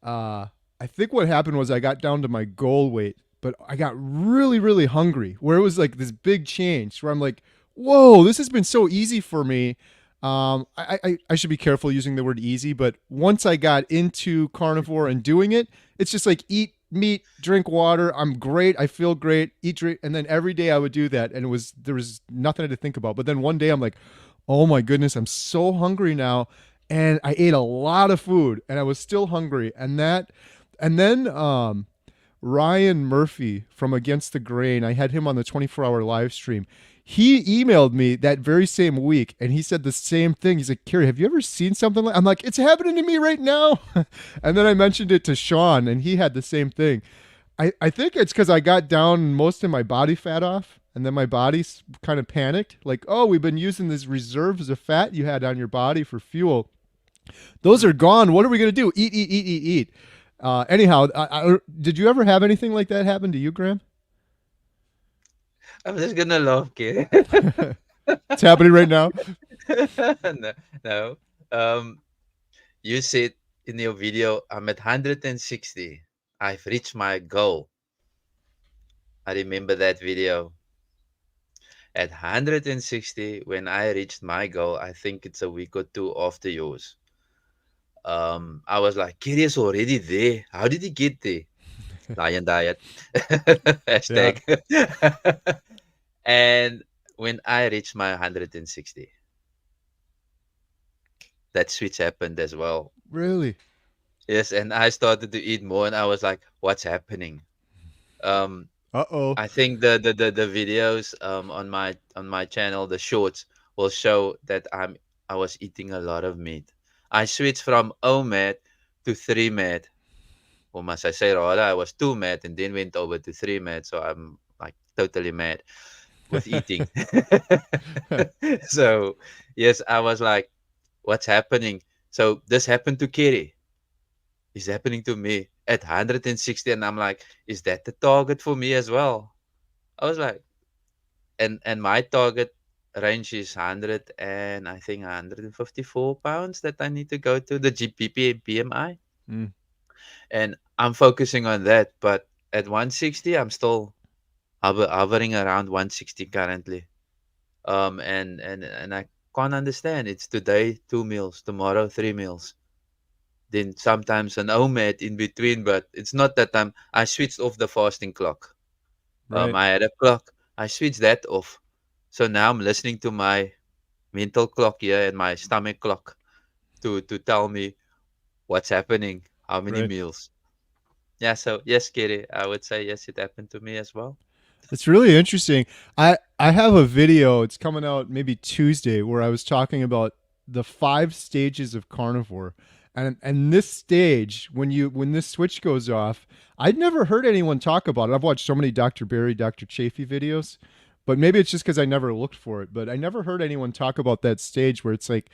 I think what happened was I got down to my goal weight, but I got really, really hungry. Where it was like this big change, where I'm like, "Whoa, this has been so easy for me." I should be careful using the word easy, but once I got into carnivore and doing it, it's just like eat meat, drink water. I'm great. I feel great. Eat, drink, and then every day I would do that, and there was nothing I had to think about. But then one day I'm like, oh my goodness, I'm so hungry now, and I ate a lot of food, and I was still hungry, and then Ryan Murphy from Against the Grain. I had him on the 24-hour live stream. He emailed me that very same week and he said the same thing. He's like, Carrie, have you ever seen something like I'm like, it's happening to me right now. And then I mentioned it to Sean and he had the same thing. I think it's because I got down most of my body fat off and then my body kind of panicked. Like, oh, we've been using these reserves of fat you had on your body for fuel. Those are
mm.
gone. What are we going to do? Eat, eat, eat, eat, eat. Anyhow, did you ever have anything like that happen to you, Graham?
I'm just gonna laugh, Katie.
It's happening right now.
No, no. Um, you said in your video, I'm at 160. I've reached my goal. I remember that video. At 160, when I reached my goal, I think it's a week or two after yours. I was like, Kiri is already there. How did he get there? Lion diet.
Yeah,
Hashtag. And when I reached my 160, that switch happened as well.
really.
Yes, and I started to eat more, and I was like, "What's happening?" Um,
Uh oh.
I think the videos on my channel, the shorts, will show that I was eating a lot of meat. I switched from OMAD to 3 MAD, or must I say rather, I was 2 MAD and then went over to 3 MAD. So I'm like totally mad with eating. So yes, I was like, "What's happening?" So this happened to Kerry. It's happening to me at 160, and I'm like, "Is that the target for me as well?" I was like, and my target range is 100 and I think 154 pounds that I need to go to the GPP BMI,
Mm,
and I'm focusing on that. But at 160, I'm still hovering around 160 currently. And I can't understand. It's today 2 meals, tomorrow 3 meals, then sometimes an OMAD in between. But it's not that I switched off the fasting clock.
right.
I had a clock. I switched that off. So now I'm listening to my mental clock here and my stomach clock to tell me what's happening, how many
Right.
meals. Yeah, so yes, Kitty, I would say yes, it happened to me as well.
It's really interesting. I have a video. It's coming out maybe Tuesday where I was talking about the 5 stages of carnivore. And this stage when this switch goes off, I'd never heard anyone talk about it. I've watched so many Dr. Barry, Dr. Chafee videos, But maybe it's just because I never looked for it. But I never heard anyone talk about that stage where it's like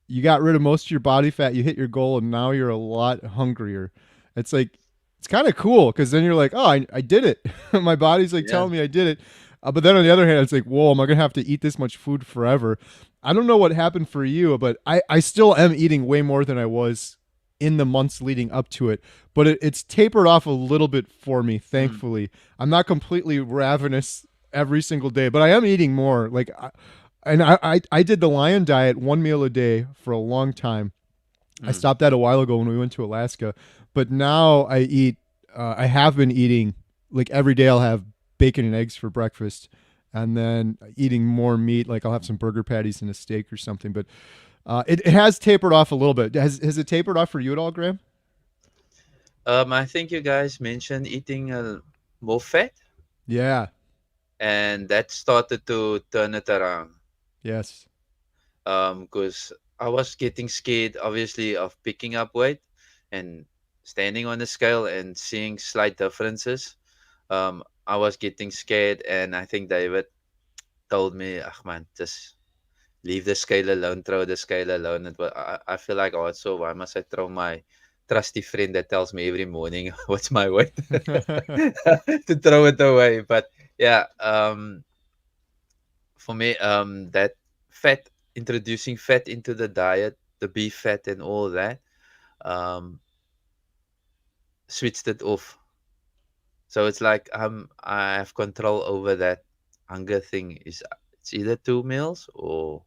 you got rid of most of your body fat, you hit your goal, and now you're a lot hungrier. It's like it's kind of cool because then you're like, oh, I did it. My body's like
Yeah.
telling me I did it. But then on the other hand, it's like, whoa, am I gonna have to eat this much food forever? I don't know what happened for you, but I still am eating way more than I was in the months leading up to it. But it's tapered off a little bit for me,
Mm,
thankfully. I'm not completely ravenous every single day, but I am eating more. I did the lion diet, one meal a day for a long time. I
mm,
stopped that a while ago when we went to Alaska, but now I eat. I have been eating like every day. I'll have bacon and eggs for breakfast, and then eating more meat. Like I'll have some burger patties and a steak or something. But it has tapered off a little bit. Has it tapered off for you at all, Graham?
I think you guys mentioned eating more fat,
Yeah.
and that started to turn it around.
Yes.
Because I was getting scared, obviously, of picking up weight and standing on the scale and seeing slight differences. I was getting scared, and I think David told me, "Ah, man, just leave the scale alone, throw the scale alone." I feel like, oh, so why must I throw my trusty friend that tells me every morning what's my weight to throw it away? But yeah, for me, that fat, introducing fat into the diet, the beef fat and all that, um, switched it off. So it's like I have control over that hunger thing. It's either 2 meals or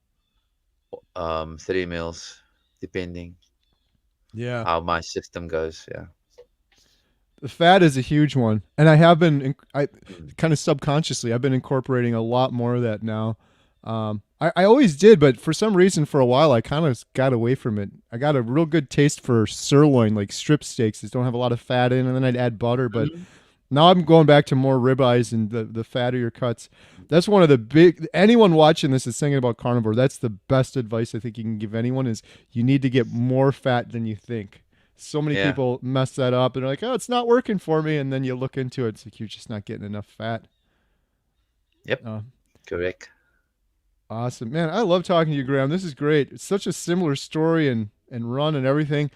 3 meals, depending
Yeah.
how my system goes. Yeah.
The fat is a huge one, and I have been I
Mm.
kind of subconsciously I've been incorporating a lot more of that now. I always did, but for some reason, for a while, I kind of got away from it. I got a real good taste for sirloin, like strip steaks that don't have a lot of fat in, and then I'd add butter. But
Mhm.
now I'm going back to more ribeyes and the fattier cuts. That's one of the big. Anyone watching this is thinking about carnivore. That's the best advice I think you can give anyone is you need to get more fat than you think. So many
Yeah.
people mess that up and they're like, oh, it's not working for me. And then you look into it, it's like you're just not getting enough fat.
Yep.
Uh,
Correct.
awesome. Man, I love talking to you, Graham. This is great. It's such a similar story and run and everything.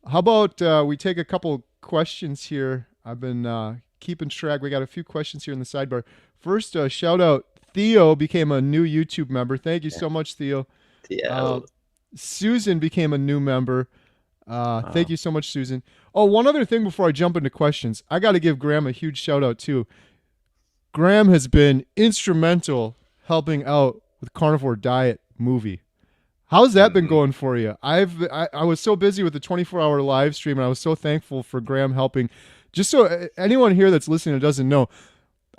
How about we take a couple questions here? I've been keeping track. We got a few questions here in the sidebar. First, shout out Theo became a new YouTube member. Thank you
Yeah.
so much, Theo. Uh,
TL.
Susan became a new member. Thank
Wow.
you so much, Susan. Oh, one other thing before I jump into questions, I got to give Graham a huge shout out too. Graham has been instrumental helping out with Carnivore Diet movie. How's that been
Hmm.
going for you? I was so busy with the 24-hour live stream, and I was so thankful for Graham helping. Just so anyone here that's listening that doesn't know,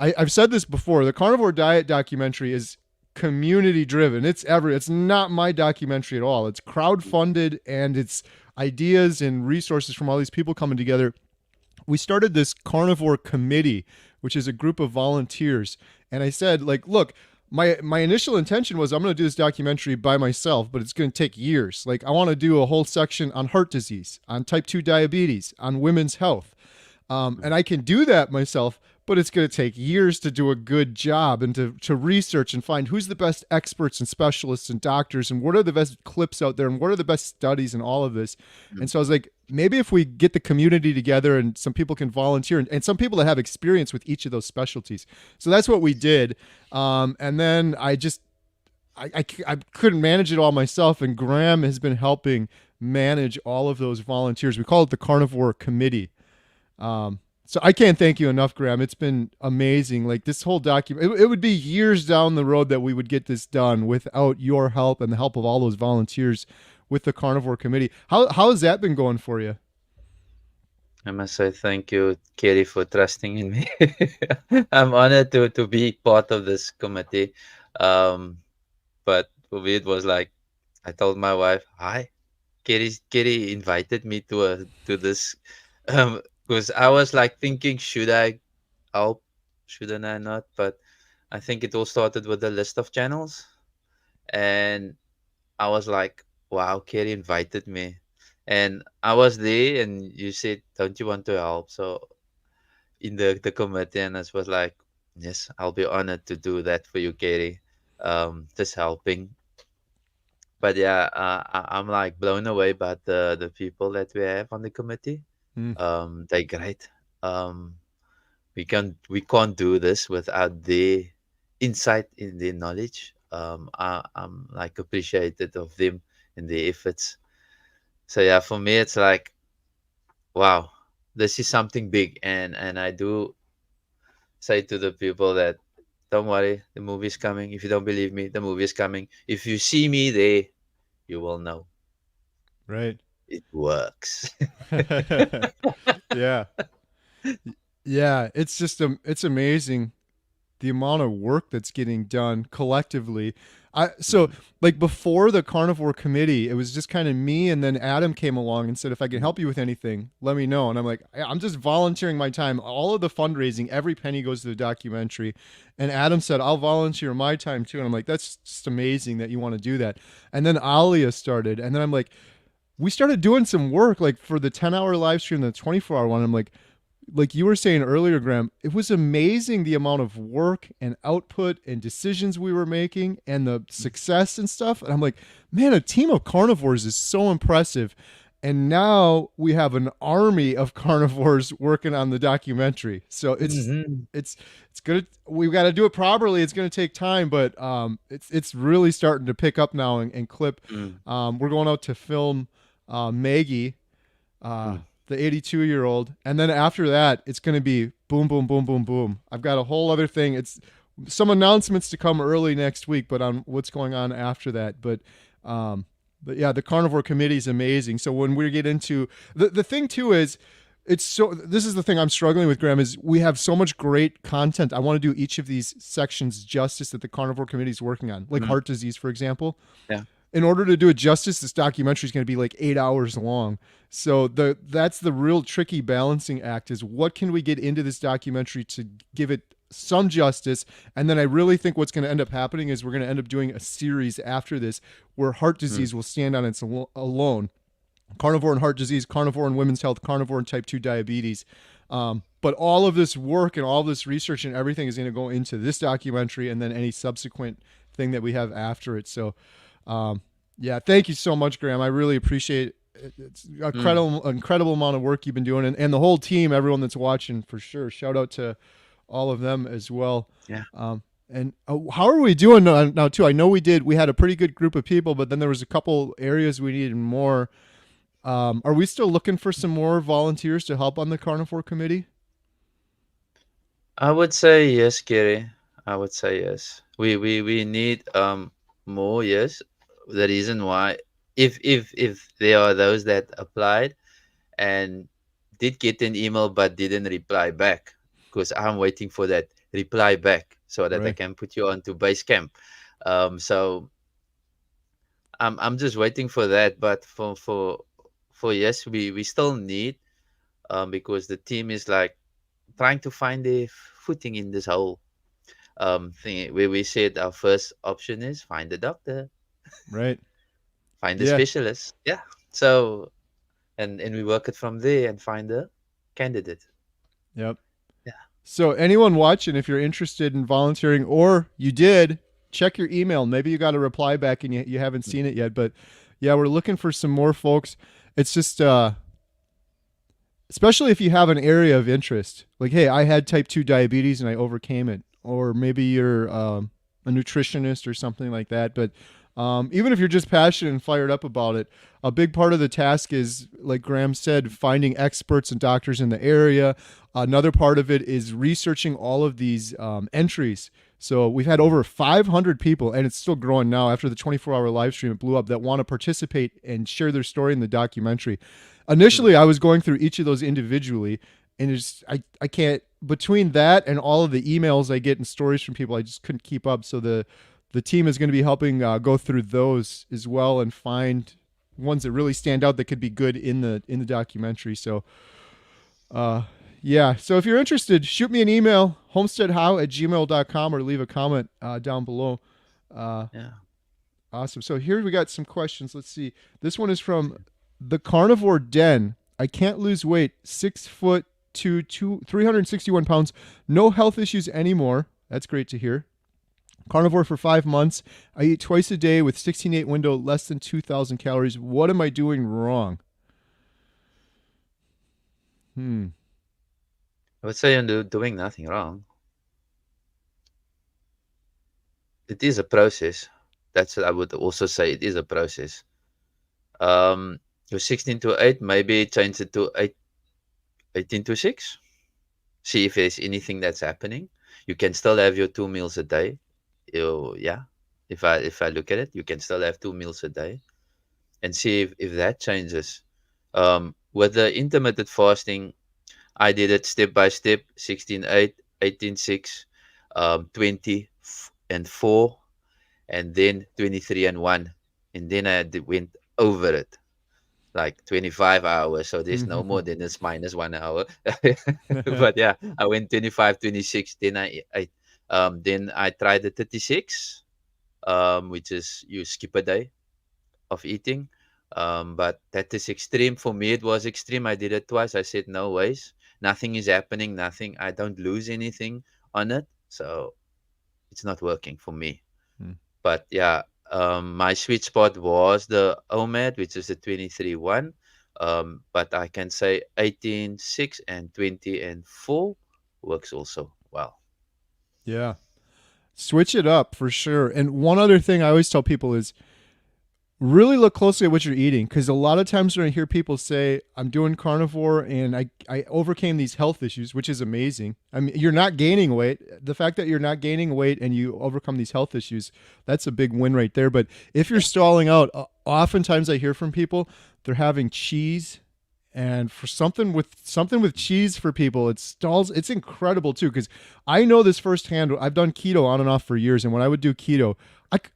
I've said this before. The Carnivore Diet documentary is community driven. It's not my documentary at all. It's crowdfunded and it's ideas and resources from all these people coming together. We started this carnivore committee, which is a group of volunteers. And I said, like, look, my initial intention was I'm going to do this documentary by myself, but it's going to take years. Like, I want to do a whole section on heart disease, on type 2 diabetes, on women's health. And I can do that myself, but it's going to take years to do a good job and to research and find who's the best experts and specialists and doctors and what are the best clips out there and what are the best studies and all of this. And so I was like, maybe if we get the community together and some people can volunteer and some people that have experience with each of those specialties. So that's what we did. And then I couldn't manage it all myself, and Graham has been helping manage all of those volunteers. We call it the Carnivore Committee. So I can't thank you enough, Graham. It's been amazing. Like this whole document, it would be years down the road that we would get this done without your help and the help of all those volunteers with the Carnivore Committee. How has that been going for you?
I must say thank you, Kerry, for trusting in me. I'm honored to be part of this committee. Um, but for me, it was like I told my wife, "Hi, Kerry invited me to this," because I was like thinking, should I help? Shouldn't I not? But I think it all started with a list of channels, and I was like, wow, Kerry invited me. And I was there, and you said, don't you want to help? So in the committee, and I was like, Yes, I'll be honored to do that for you, Katie. Just helping. But yeah, I'm like blown away by the people that we have on the committee.
Mm,
They're great. Um, we can't do this without their insight in their knowledge. I'm like appreciated of them and their efforts. So yeah, for me, it's like wow, this is something big, and I do say to the people that don't worry, the movie is coming. If you don't believe me, the movie is coming. If you see me there, you will know
right.
it works.
Yeah. Yeah, it's just it's amazing the amount of work that's getting done collectively. I so
Mm,
like before the carnivore committee, it was just kind of me, and then Adam came along and said, if I can
mm,
help you with anything, let me know. And I'm like, I'm just volunteering my time. All of the fundraising, every penny goes to the documentary. And Adam said, I'll volunteer my time too. And I'm like, that's just amazing that you want to do that. And then Alia started, and then I'm like, we started doing some work like for the 10-hour live stream, the 24-hour one. I'm like you were saying earlier, Graham, it was amazing the amount of work and output and decisions we were making and the
mm,
success and stuff. And I'm like, man, a team of carnivores is so impressive. And now we have an army of carnivores working on the documentary. So
mhm,
it's it's good. We've got to do it properly. It's going to take time, but it's really starting to pick up now and clip.
mm,
We're going out to film Maggie, uh,
mm,
the 82-year-old, and then after that, it's going to be boom, boom, boom, boom, boom. I've got a whole other thing. It's some announcements to come early next week, but on what's going on after that. Um, but yeah, the carnivore committee is amazing. So when we get into the thing too is it's so this is the thing I'm struggling with, Graham, is we have so much great content. I want to do each of these sections justice that the carnivore committee is working on, like
mm,
heart disease, for example.
yeah.
In order to do it justice, this documentary is going to be like 8 hours long. So that's the real tricky balancing act is what can we get into this documentary to give it some justice. And then I really think what's going to end up happening is we're going to end up doing a series after this where heart
Mm,
disease will stand on its alone. Carnivore and heart disease, carnivore and women's health, carnivore and type 2 diabetes. But all of this work and all of this research and everything is going to go into this documentary and then any subsequent thing that we have after it. So um, yeah, thank you so much, Graham. I really appreciate it. It's an
mm,
incredible amount of work you've been doing, and the whole team, everyone that's watching, for sure. Shout out to all of them as well.
yeah.
And how are we doing now? Too, I know we had a pretty good group of people, but then there was a couple areas we needed more. Are we still looking for some more volunteers to help on the carnivore committee?
I would say yes, Gary. I would say yes. We need more, yes. The reason why, if there are those that applied and did get an email but didn't reply back, because I'm waiting for that reply back so that I
Right,
can put you onto base camp. So I'm just waiting for that. But for yes, we still need because the team is like trying to find a footing in this whole thing where we said our first option is find a doctor,
right,
find a
yeah,
specialist. Yeah. So and we work it from there and find a candidate.
yep.
Yeah.
So, anyone watching, if you're interested in volunteering or you did, check your email. Maybe you got a reply back and you haven't seen it yet. But yeah, we're looking for some more folks. It's just, especially if you have an area of interest, like, hey, I had type 2 diabetes and I overcame it. Or maybe you're a nutritionist or something like that. But even if you're just passionate and fired up about it, a big part of the task is, like Graham said, finding experts and doctors in the area. Another part of it is researching all of these entries. So we've had over 500 people, and it's still growing now. After the 24-hour live stream, it blew up, that want to participate and share their story in the documentary.
Mm,
Initially, I was going through each of those individually, and I can't, between that and all of the emails I get and stories from people, I just couldn't keep up. So the team is going to be helping go through those as well and find ones that really stand out that could be good in the documentary. So uh, yeah, so if you're interested, shoot me an email, homesteadhow@gmail.com, or leave a comment down below. Uh,
yeah.
awesome. So here we got some questions. Let's see. This one is from the Carnivore Den. I can't lose weight. 6 foot to 361 pounds. No health issues anymore. That's great to hear. Carnivore for 5 months. I eat twice a day with 16:8 window, less than 2,000 calories. What am I doing wrong? Hmm.
I would say you're doing nothing wrong. It is a process. That's what I would also say. It is a process. Your 16 to 8, maybe change it to 18 to 6. See if there's anything that's happening. You can still have your 2 meals a day. Yeah. If I look at it, you can still have 2 meals a day and see if that changes. With the intermittent fasting, I did it step by step, 16:8, 18:6, 20 and 4, and then 23 and 1. And then went over it like 25 hours. So there's no more, then it's minus 1 hour. But yeah, I went 25, 26. Then I tried the 36, which is you skip a day of eating. But that is extreme. For me, it was extreme. I did it twice. I said, no ways. Nothing is happening. Nothing. I don't lose anything on it. So it's not working for me. But yeah, my sweet spot was the OMAD, which is the 23 1. But I can say 18:6 and 20 and 4 works also well.
Yeah. Switch it up for sure. And one other thing I always tell people is really look closely at what you're eating, because a lot of times when I hear people say I'm doing carnivore and I overcame these health issues, which is amazing. I mean, you're not gaining weight. The fact that you're not gaining weight and you overcome these health issues, that's a big win right there. But if you're stalling out, oftentimes I hear from people they're having cheese, and for something with cheese for people, it stalls. It's incredible too, because I know this firsthand. I've done keto on and off for years, and when I would do keto,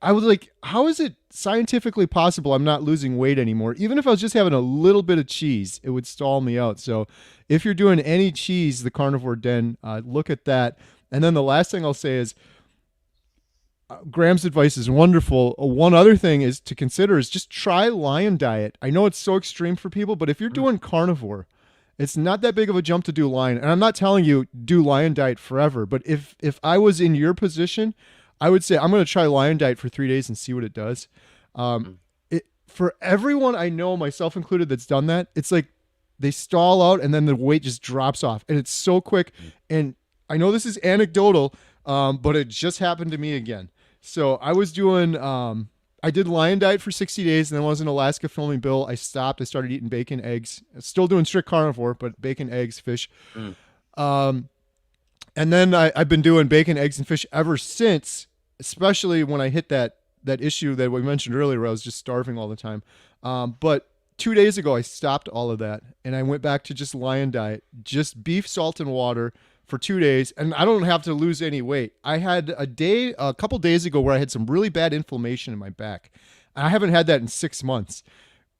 I was like, how is it scientifically possible I'm not losing weight anymore? Even if I was just having a little bit of cheese, it would stall me out. So if you're doing any cheese, the Carnivore Den, look at that. And then the last thing I'll say is Graham's advice is wonderful. One other thing is to consider is just try lion diet. I know it's so extreme for people, but if you're
Mm,
doing carnivore, it's not that big of a jump to do lion. And I'm not telling you do lion diet forever, but if I was in your position, I would say I'm going to try lion diet for 3 days and see what it does. Um,
mm,
for everyone I know, myself included, that's done that, it's like they stall out and then the weight just drops off, and it's so quick.
mm,
And I know this is anecdotal, but it just happened to me again. So I was doing, I did lion diet for 60 days, and then when I was in Alaska filming Bill, I stopped. I started eating bacon, eggs. Still doing strict carnivore, but bacon, eggs, fish.
mm,
Um, and then I've been doing bacon, eggs, and fish ever since. Especially when I hit that issue that we mentioned earlier, where I was just starving all the time. But 2 days ago, I stopped all of that, and I went back to just lion diet, just beef, salt, and water for 2 days, and I don't have to lose any weight. I had a couple days ago, where I had some really bad inflammation in my back. I haven't had that in 6 months.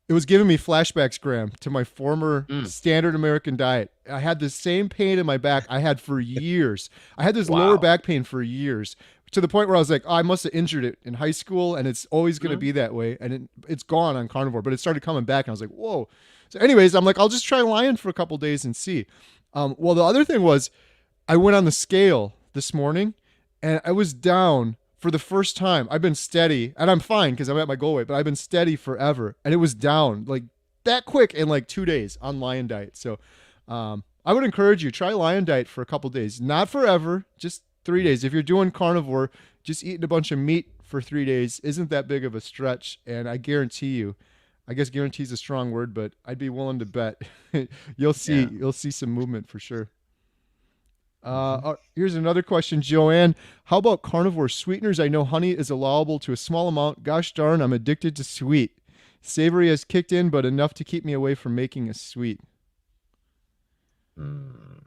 It was giving me flashbacks, Graham, to my former
mm.
standard American diet. I had the same pain in my back I had for years. I had this lower
Wow.
back pain for years, to the point where I was like, oh, I must have injured it in high school, and it's always going to
Mm,
be that way. And it's gone on carnivore, but it started coming back, and I was like, whoa. So, anyways, I'm like, I'll just try lion for a couple days and see. Well, the other thing was, I went on the scale this morning, and I was down for the first time. I've been steady, and I'm fine because I'm at my goal weight, but I've been steady forever, and it was down like that quick in like 2 days on lion diet. So I would encourage you, try lion diet for a couple days, not forever, just 3 days. If you're doing carnivore, just eating a bunch of meat for 3 days isn't that big of a stretch, and I guarantee you. I guess guarantee is a strong word, but I'd be willing to bet
yeah.
you'll see some movement for sure.
Hmm.
Here's another question, Joanne. How about carnivore sweeteners? I know honey is allowable to a small amount. Gosh darn, I'm addicted to sweet. Savory has kicked in, but enough to keep me away from making a sweet.
Mm.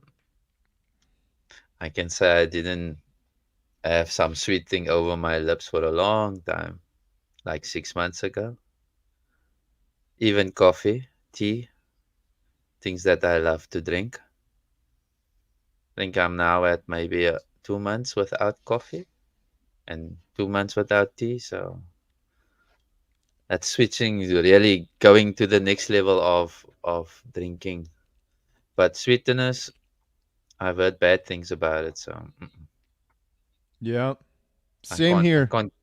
I can say I didn't have some sweet thing over my lips for a long time, like 6 months ago. Even coffee, tea, things that I love to drink. I think I'm now at maybe 2 months without coffee and 2 months without tea. So that's switching, really going to the next level of drinking. But sweeteners, I've heard bad things about it, so
Yeah.
I
Same
can't I
here.
can't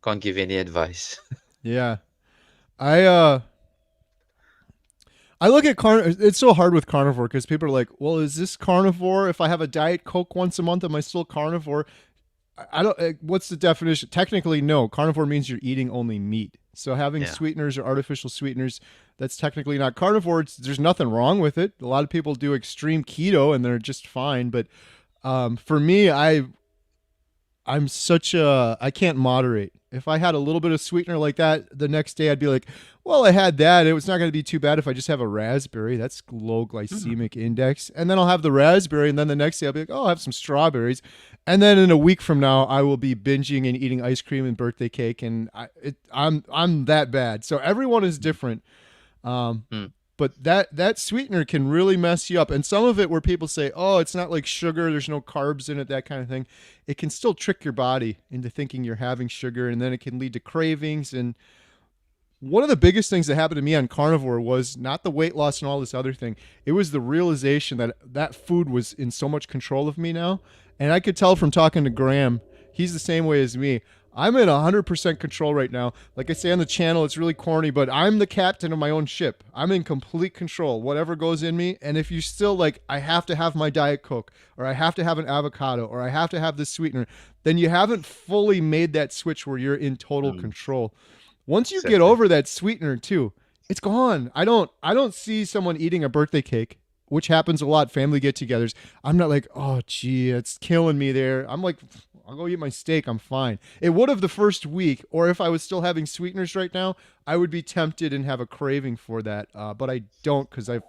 can't give any advice.
Yeah. I I look at it's so hard with carnivore because people are like, "Well, is this carnivore? If I have a diet coke once a month, am I still carnivore?" I don't. What's the definition? Technically, no. Carnivore means you're eating only meat. So having
Yeah.
sweeteners or artificial sweeteners, that's technically not carnivore. There's nothing wrong with it. A lot of people do extreme keto and they're just fine. But for me, I'm such a I can't moderate. If I had a little bit of sweetener like that the next day, I'd be like, well, I had that. It was not going to be too bad if I just have a raspberry. That's low
Mhm.
glycemic index. And then I'll have the raspberry. And then the next day, I'll be like, oh, I'll have some strawberries. And then in a week from now, I will be binging and eating ice cream and birthday cake. And I'm that bad. So everyone is different. Um,
Mm,
but that sweetener can really mess you up. And some of it where people say, "Oh, it's not like sugar. There's no carbs in it." That kind of thing. It can still trick your body into thinking you're having sugar, and then it can lead to cravings. And one of the biggest things that happened to me on carnivore was not the weight loss and all this other thing. It was the realization that that food was in so much control of me now. And I could tell from talking to Graham, he's the same way as me. I'm in 100% control right now. Like I say on the channel, it's really corny, but I'm the captain of my own ship. I'm in complete control, whatever goes in me. And if you still like, I have to have my Diet Coke, or I have to have an avocado, or I have to have this sweetener, then you haven't fully made that switch where you're in total
mm,
control. Once you get
exactly.
over that sweetener too, it's gone. I don't see someone eating a birthday cake, which happens a lot, family get-togethers. I'm not like, "Oh, gee, it's killing me there." I'm like, "I'll go eat my steak. I'm fine." It would have the first week, or if I was still having sweeteners right now, I would be tempted and have a craving for that. But I don't because I've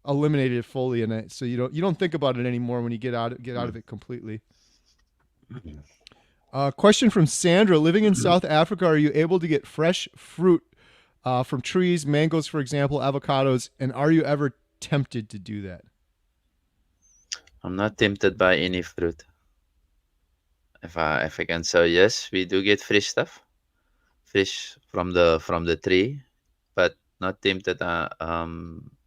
eliminated it fully, and so you don't think about it anymore when you get out of
Mm.
it completely. Question from Sandra: living in South Africa, are you able to get fresh fruit from trees, mangoes, for example, avocados, and are you ever tempted to do that?
I'm not tempted by any fruit. If I can say yes, we do get fresh stuff, fresh from the tree, but not tempted.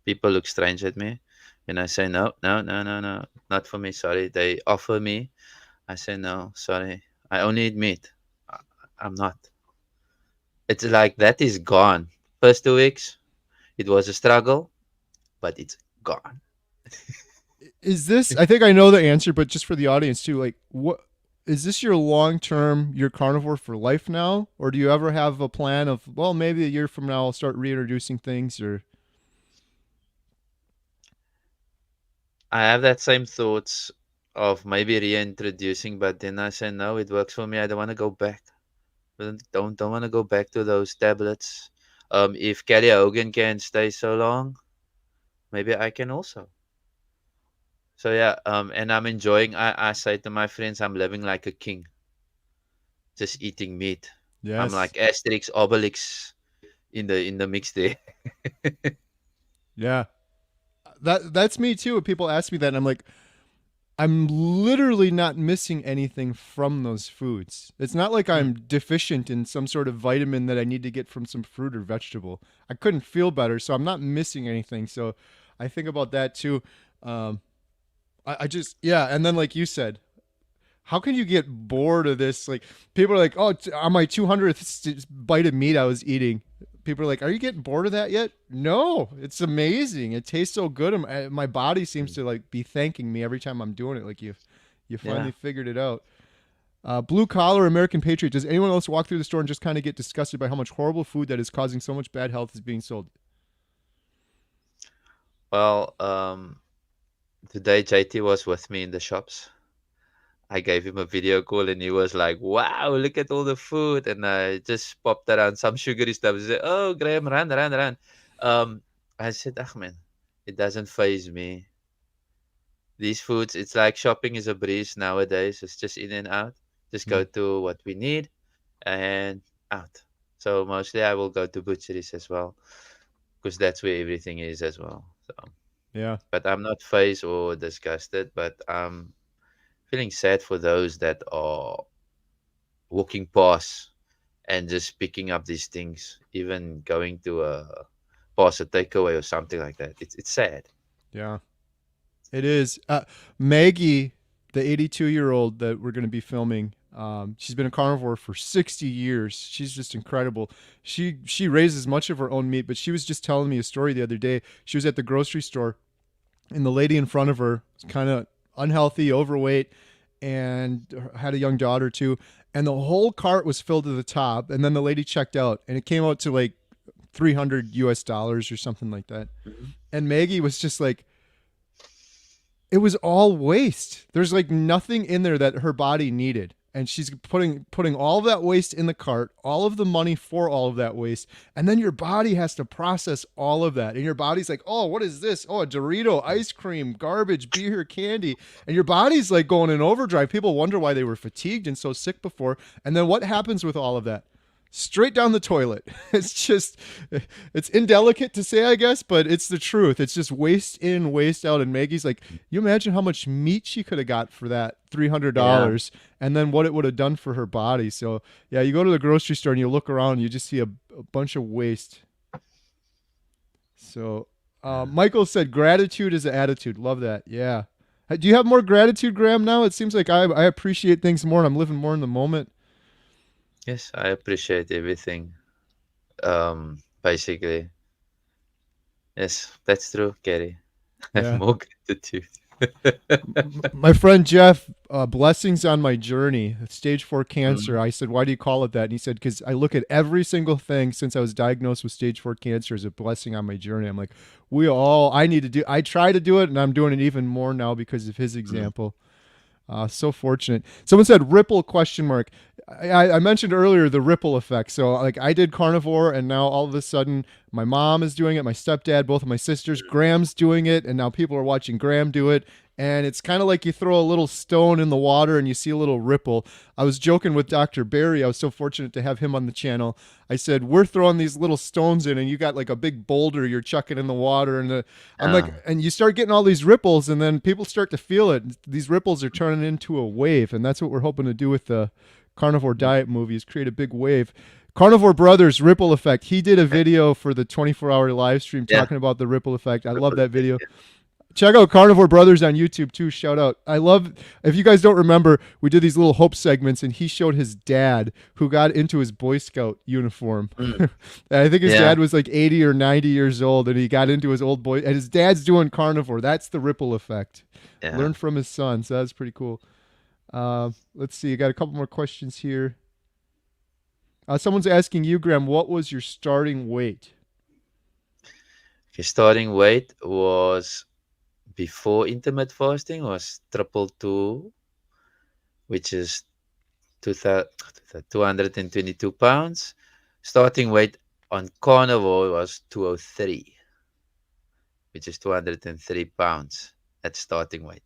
People look strange at me when I say no, no, no, no, no, not for me. Sorry. They offer me. I say no. Sorry. I only eat meat. I, I'm not. It's like that is gone. First 2 weeks, it was a struggle, but it's gone.
Is this? I think I know the answer, but just for the audience too, like what is this your long term? Your carnivore for life now, or do you ever have a plan of well, maybe a year from now I'll start reintroducing things, or
I have that same thoughts of maybe reintroducing, but then I say no, it works for me. I don't want to go back. Don't want to go back to those tablets. If Kelly Hogan can stay so long, maybe I can also. So yeah, and I'm enjoying. I say to my friends, I'm living like a king, just eating meat. I'm
yes,
like Asterix, Obelix in the mix there.
yeah, that's me too. When people ask me that, and I'm like, I'm literally not missing anything from those foods. It's not like
Mm,
I'm deficient in some sort of vitamin that I need to get from some fruit or vegetable. I couldn't feel better, so I'm not missing anything. So I think about that too. Um, I just, yeah. And then, like you said, how can you get bored of this? Like, people are like, oh, on my 200th bite of meat I was eating, people are like, are you getting bored of that yet? No, it's amazing. It tastes so good. My body seems
mm.
to like be thanking me every time I'm doing it. Like you
Yeah.
finally figured it out. Blue collar American patriot. Does anyone else walk through the store and just kind of get disgusted by how much horrible food that is causing so much bad health is being sold?
Well, today JT was with me in the shops. I gave him a video call and he was like, "Wow, look at all the food!" And I just popped around some sugary stuff. He said, "Oh, Graham, run, run, run." Um, I said, "Ah, man, it doesn't phase me. These foods, it's like shopping is a breeze nowadays. It's just in and out. Just
Hmm.
go to what we need and out." So mostly I will go to butcheries as well because that's where everything is as well. So,
Yeah.
but I'm not phased or disgusted, but I'm feeling sad for those that are walking past and just picking up these things, even going to a past a takeaway or something like that. It's sad.
Yeah. It is. Maggie, the 82-year-old that we're going to be filming, she's been a carnivore for 60 years. She's just incredible. She raises much of her own meat, but she was just telling me a story the other day. She was at the grocery store, and the lady in front of her was kind of unhealthy, overweight, and had a young daughter too. And the whole cart was filled to the top. And then the lady checked out, and it came out to like 300 US dollars or something like that.
Mhm.
And Maggie was just like, it was all waste. There's like nothing in there that her body needed. And she's putting all of that waste in the cart, all of the money for all of that waste, and then your body has to process all of that. And your body's like, "Oh, what is this? Oh, a Dorito, ice cream, garbage, beer, candy." And your body's like going in overdrive. People wonder why they were fatigued and so sick before. And then what happens with all of that? Straight down the toilet. It's just, it's indelicate to say, I guess, but it's the truth. It's just waste in, waste out. And Maggie's like, you imagine how much meat she could have got for that
Yeah.
$300, and then what it would have done for her body. So yeah, you go to the grocery store and you look around, and you just see a bunch of waste. So Michael said, gratitude is an attitude. Love that. Yeah. Do you have more gratitude, Graham? Now it seems like I appreciate things more, and I'm living more in the moment.
Yes, I appreciate everything. Basically, yes, that's true, Gary. I have
Yeah.
more gratitude.
My friend Jeff, blessings on my journey, stage 4 cancer.
Mm,
I said, why do you call it that? And he said, because I look at every single thing since I was diagnosed with stage 4 cancer as a blessing on my journey. I'm like, I need to do, I try to do it, and I'm doing it even more now because of his
mm,
example. So fortunate. Someone said ripple question mark. I mentioned earlier the ripple effect. So like I did carnivore, and now all of a sudden my mom is doing it, my stepdad, both of my sisters, Graham's doing it, and now people are watching Graham do it. And it's kind of like you throw a little stone in the water and you see a little ripple. I was joking with Dr. Barry. I was so fortunate to have him on the channel. I said, we're throwing these little stones in, and you got like a big boulder you're chucking in the water. And I'm like,
uh,
and you start getting all these ripples, and then people start to feel it. These ripples are turning into a wave. And that's what we're hoping to do with the Carnivore
mm,
Diet movie, is create a big wave. Carnivore Brothers ripple effect. He did a video for the 24-hour live stream
yeah,
talking about the ripple effect. I love
ripple
that
effect.
video. Check out Carnivore Brothers on YouTube too. Shout out. I love, if you guys don't remember, we did these little hope segments, and he showed his dad who got into his Boy Scout uniform.
Mm,
I think his
yeah,
dad was like 80 or 90 years old, and he got into his old boy, and his dad's doing carnivore. That's the ripple effect.
yeah.
Learn from his son. So that's pretty cool. Let's see. I got a couple more questions here. Someone's asking you, Graham, what was your starting weight?
His starting weight was before intermittent fasting was triple two, which is 222 pounds. Starting weight on carnivore was 203, which is 203 pounds at starting weight.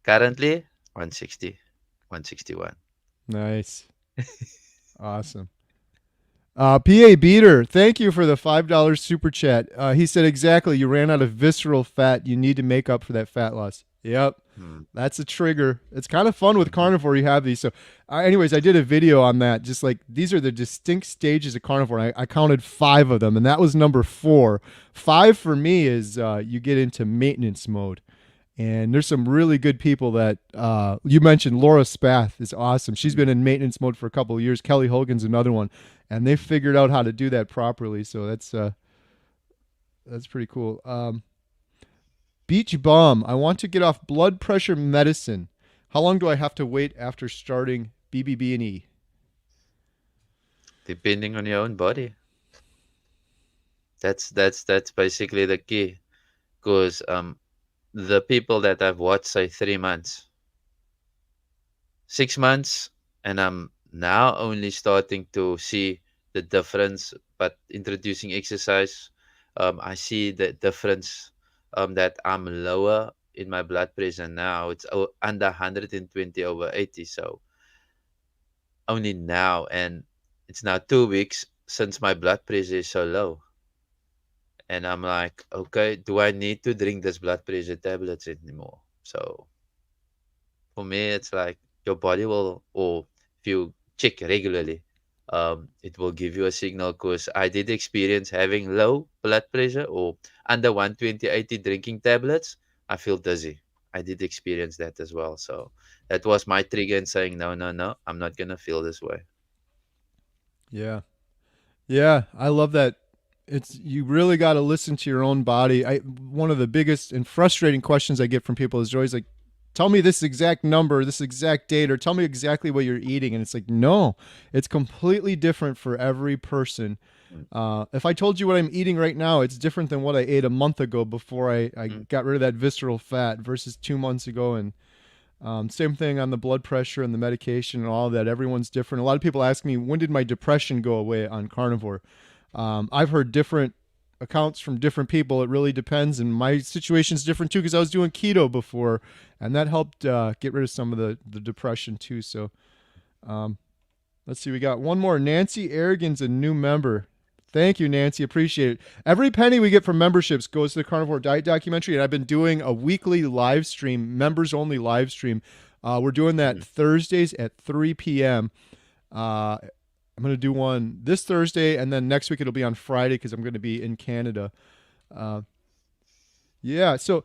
Currently, 160, 161.
Nice. Awesome. PA Beater, thank you for the $5 super chat. He said, exactly, you ran out of visceral fat. You need to make up for that fat loss. Yep.
Hmm.
That's a trigger. It's kind of fun with
Mhm.
carnivore. You have these. So, anyways, I did a video on that. Just like these are the distinct stages of carnivore. I counted 5 of them, and that was number 4. 5 for me is you get into maintenance mode. And there's some really good people that you mentioned. Laura Spath is awesome. She's been in maintenance mode for a couple of years. Kelly Hogan's another one, and they figured out how to do that properly. So that's pretty cool. Beach Bum, I want to get off blood pressure medicine. How long do I have to wait after starting BBB and E?
Depending on your own body. That's basically the key. Because the people that I've watched say 3 months, 6 months, and I'm now only starting to see the difference. But introducing exercise, I see the difference. That I'm lower in my blood pressure now. It's under 120 over 80. So only now, and it's now 2 weeks since my blood pressure is so low. And I'm like, okay, do I need to drink this blood pressure tablets anymore? So for me, it's like your body will, or if you check regularly, it will give you a signal. Because I did experience having low blood pressure or under 120/80 drinking tablets, I feel dizzy. I did experience that as well. So that was my trigger in saying, no, no, no, I'm not going to feel this way.
Yeah. Yeah, I love that. It's you really got to listen to your own body. I one of the biggest and frustrating questions I get from people is always like, "Tell me this exact number, this exact date, or tell me exactly what you're eating." And it's like, no, it's completely different for every person.
Mm,
If I told you what I'm eating right now, it's different than what I ate a month ago before I
mm,
got rid of that visceral fat versus 2 months ago. And same thing on the blood pressure and the medication and all of that. Everyone's different. A lot of people ask me, when did my depression go away on carnivore? I've heard different accounts from different people. It really depends. And my situation's different too because I was doing keto before, and that helped get rid of some of the depression too. So um, let's see. We got one more. Nancy Aragon's a new member. Thank you, Nancy. Appreciate it. Every penny we get from memberships goes to the Carnivore Diet Documentary, and I've been doing a weekly live stream, members only live stream. We're doing that
mm.
Thursdays at 3 p.m. I'm going to do one this Thursday, and then next week it'll be on Friday because I'm going to be in Canada. Uh, yeah. So,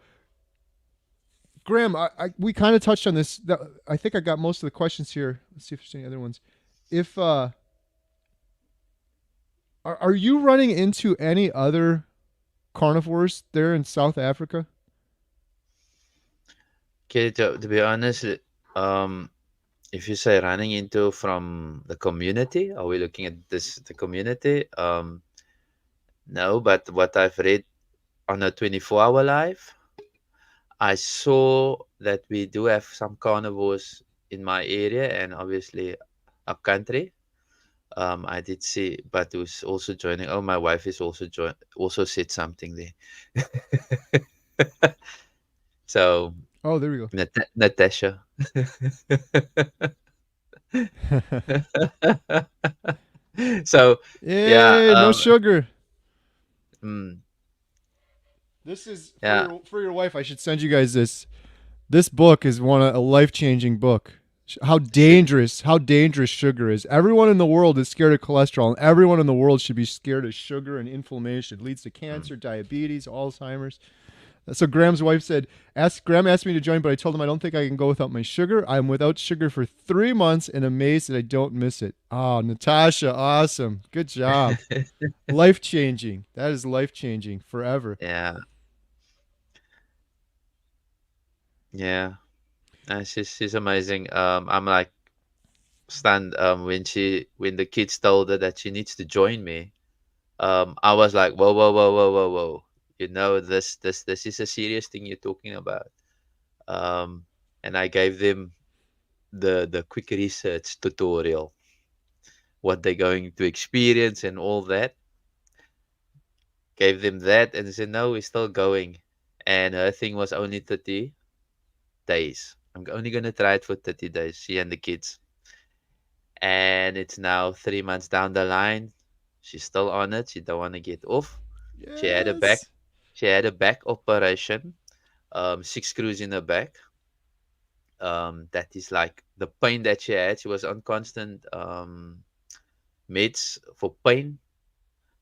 Graham, we kind of touched on this. I think I got most of the questions here. Let's see if there's any other ones. If are you running into any other carnivores there in South Africa?
Okay, to be honest, um, if you say running into from the community, are we looking at this the community? No, but what I've read on a 24-hour live, I saw that we do have some carnivores in my area and obviously up country. I did see, but who's also joining. Oh, my wife is also also said something there. So
Oh, there we go.
Natasha. So yeah,
Yay, no sugar.
mm,
This is
yeah,
for your wife. I should send you guys this. This book is a life changing book.
should
How dangerous sugar is. Everyone in the world is scared of cholesterol, and everyone in the world should be scared of sugar and inflammation. It leads to
mm.
cancer, diabetes, Alzheimer's. So Graham's wife said, Graham asked me to join, but I told him I don't think I can go without my sugar. I'm without sugar for 3 months and amazed that I don't miss it. Oh, Natasha, awesome. Good job. Life changing. That is life changing forever.
Yeah, yeah. She's amazing. I'm like stunned when the kids told her that she needs to join me. I was like, whoa, whoa, whoa, whoa, whoa, whoa. You know, this is a serious thing you're talking about. Um, and I gave them the quick research tutorial, what they're going to experience and all that. Gave them that and they said, no, we're still going. And her thing was only 30 days. I'm only going to try it for 30 days, she and the kids. And it's now 3 months down the line. She's still on it. She don't want to get off. She had a back,
Yes.
she had a back operation, 6 screws in her back. That is like the pain that she had. She was on constant meds for pain.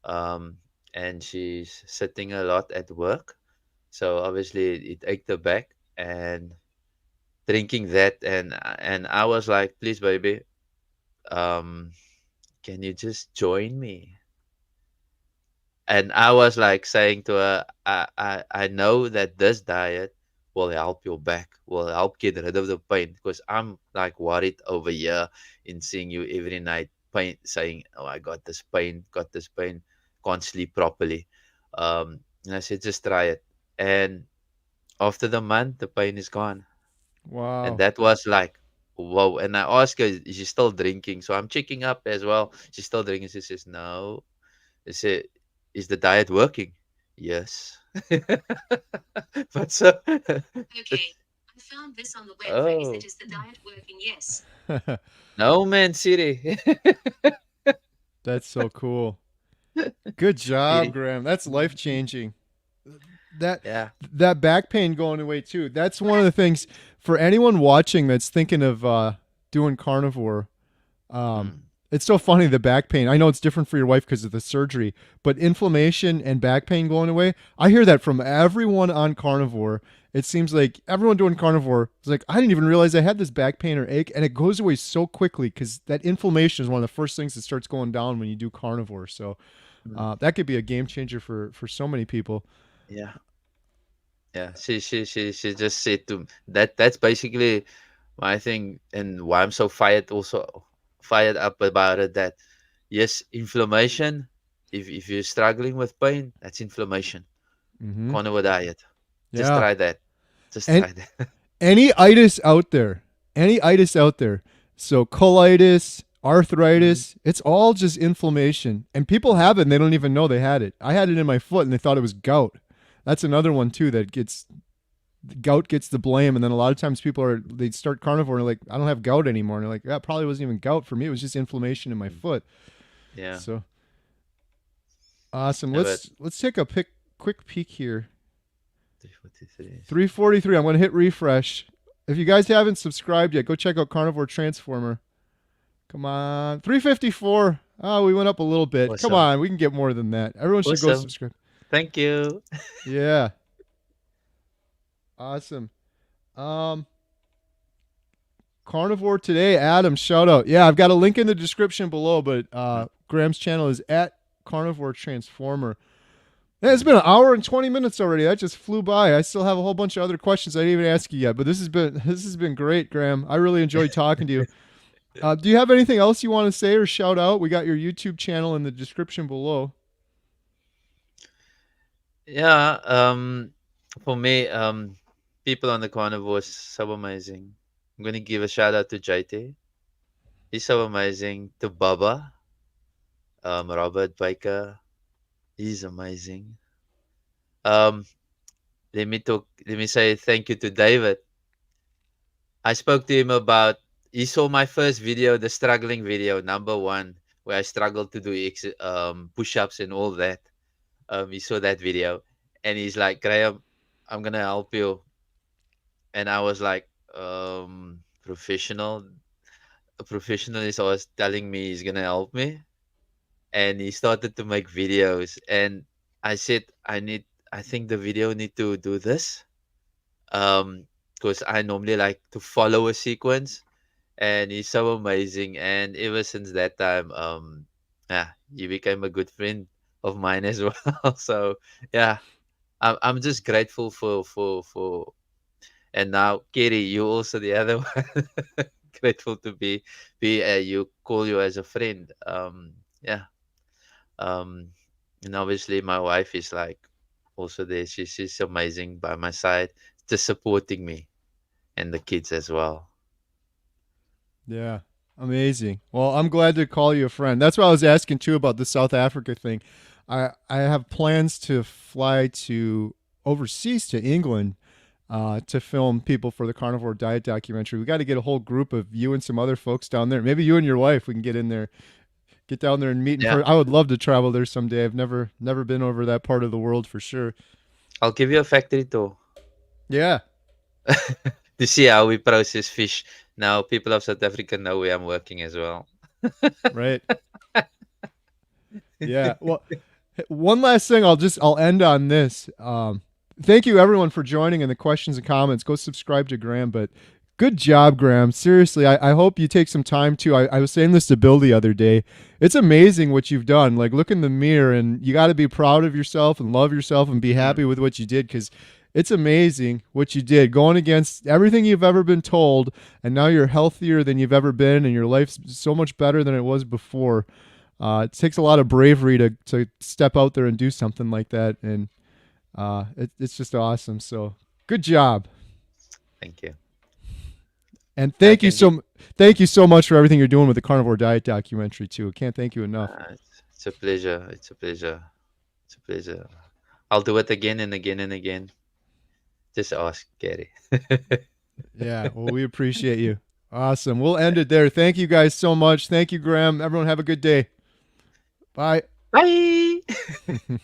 Um, and she's sitting a lot at work. So obviously it ached her back and drinking that and I was like, please baby, um, can you just join me? And I was like saying to her, I know that this diet will help your back, will help get rid of the pain because I'm like worried over here in seeing you every night pain saying, oh, I got this pain, can't sleep properly. And I said, just try it. And after the month, the pain is gone. And
Wow.
that was like, whoa. And I asked her, is she still drinking? So I'm checking up as well. She's still drinking. She says, no. I said, is the diet working? Yes. But so,
Okay. I found this on the web phrase that
oh,
is the diet working, yes.
no, man, Siri.
That's so cool. Good job,
Siri.
Graham. That's life changing. That
Yeah.
that back pain going away too. That's one of the things for anyone watching that's thinking of doing carnivore. Um,
Mm.
It's so funny, the back pain. I know it's different for your wife because of the surgery, but inflammation and back pain going away. I hear that from everyone on carnivore. It seems like everyone doing carnivore is like, I didn't even realize I had this back pain or ache, and it goes away so quickly because that inflammation is one of the first things that starts going down when you do carnivore. So
Mm.
that could be a game changer for so many people.
Yeah, yeah. She just said to that. That's basically my thing, and why I'm so fired up about it. That yes, inflammation. If you're struggling with pain, that's inflammation.
Hmm.
Carnivore diet. Just
Yeah,
try that. Just
and
try that.
any itis out there, any itis out there. So colitis,
Mm,
arthritis, it's all just inflammation. And people have it and they don't even know they had it. I had it in my foot and they thought it was gout. That's another one too that gets gout gets the blame. And then a lot of times people are they start carnivore and they're like, I don't have gout anymore. And they're like, yeah, it probably wasn't even gout for me. It was just inflammation in my
mm.
foot.
Yeah.
So awesome.
No, but
Let's take a quick peek here.
343.
343. I'm gonna hit refresh. If you guys haven't subscribed yet, go check out Carnivore Transformer. Come on. 354. Oh, we went up a little bit. Come
Awesome.
on. We can get more than that. Everyone should go
Awesome.
subscribe.
Thank you.
Yeah. Awesome. Um, Carnivore Today, Adam, shout out. Yeah, I've got a link in the description below, but
Mm,
Graham's channel is at Carnivore Transformer. Yeah, it's
mm.
been an hour and 20 minutes already. That just flew by. I still have a whole bunch of other questions I didn't even ask you yet, but this has been great, Graham. I really enjoyed talking to you. Do you have anything else you want to say or shout out? We got your YouTube channel in the description below.
Yeah. For me, people on the carnivore is so amazing. I'm gonna give a shout out to JT. He's so amazing. To Baba, Robert Baker. He's amazing. Um, Let me say thank you to David. I spoke to him about. He saw my first video, the struggling video, number one, where I struggled to do push-ups and all that. He saw that video, and he's like, Graham, I'm gonna help you. And I was like, professional. A professional is always telling me he's gonna help me, and he started to make videos. And I said, I think the video need to do this, because I normally like to follow a sequence, and he's so amazing. And ever since that time, yeah, he became a good friend of mine as well. So yeah, I'm just grateful for. And now, Katie, you also the other one. Grateful to be you call you as a friend. Yeah. Um, and obviously my wife is like also there. She's amazing by my side, just supporting me and the kids as well.
Yeah. Amazing. Well, I'm glad to call you a friend. That's what I was asking too about the South Africa thing. I have plans to fly to overseas to England to film people for the Carnivore Diet Documentary. We got to get a whole group of you and some other folks down there. Maybe you and your wife. We can get in there, get down there and meet in
Yeah,
person. I would love to travel there someday. I've never been over that part of the world for sure.
I'll give you a factory tour
Yeah.
to see how we process fish. Now, people of South Africa know where I'm working as well.
Right. Yeah. Well, one last thing. I'll end on this. Thank you everyone for joining and the questions and comments. Go subscribe to Graham. But good job, Graham. Seriously, I hope you take some time too. I was saying this to Bill the other day. It's amazing what you've done. Like look in the mirror and you got to be proud of yourself and love yourself and be
Mm,
happy with what you did because it's amazing what you did going against everything you've ever been told and now you're healthier than you've ever been and your life's so much better than it was before. It takes a lot of bravery to step out there and do something like that, and it's just awesome. So good job,
thank you.
and
I can give.
thank you so much for everything you're doing with the Carnivore Diet Documentary too. I can't thank you enough.
It's a pleasure. It's a pleasure. It's a pleasure. I'll do it again and again and again. Just ask Gary.
Yeah, well, we appreciate you. Awesome. We'll end it there. Thank you guys so much. Thank you, Graham. Everyone have a good day. Bye.
Bye.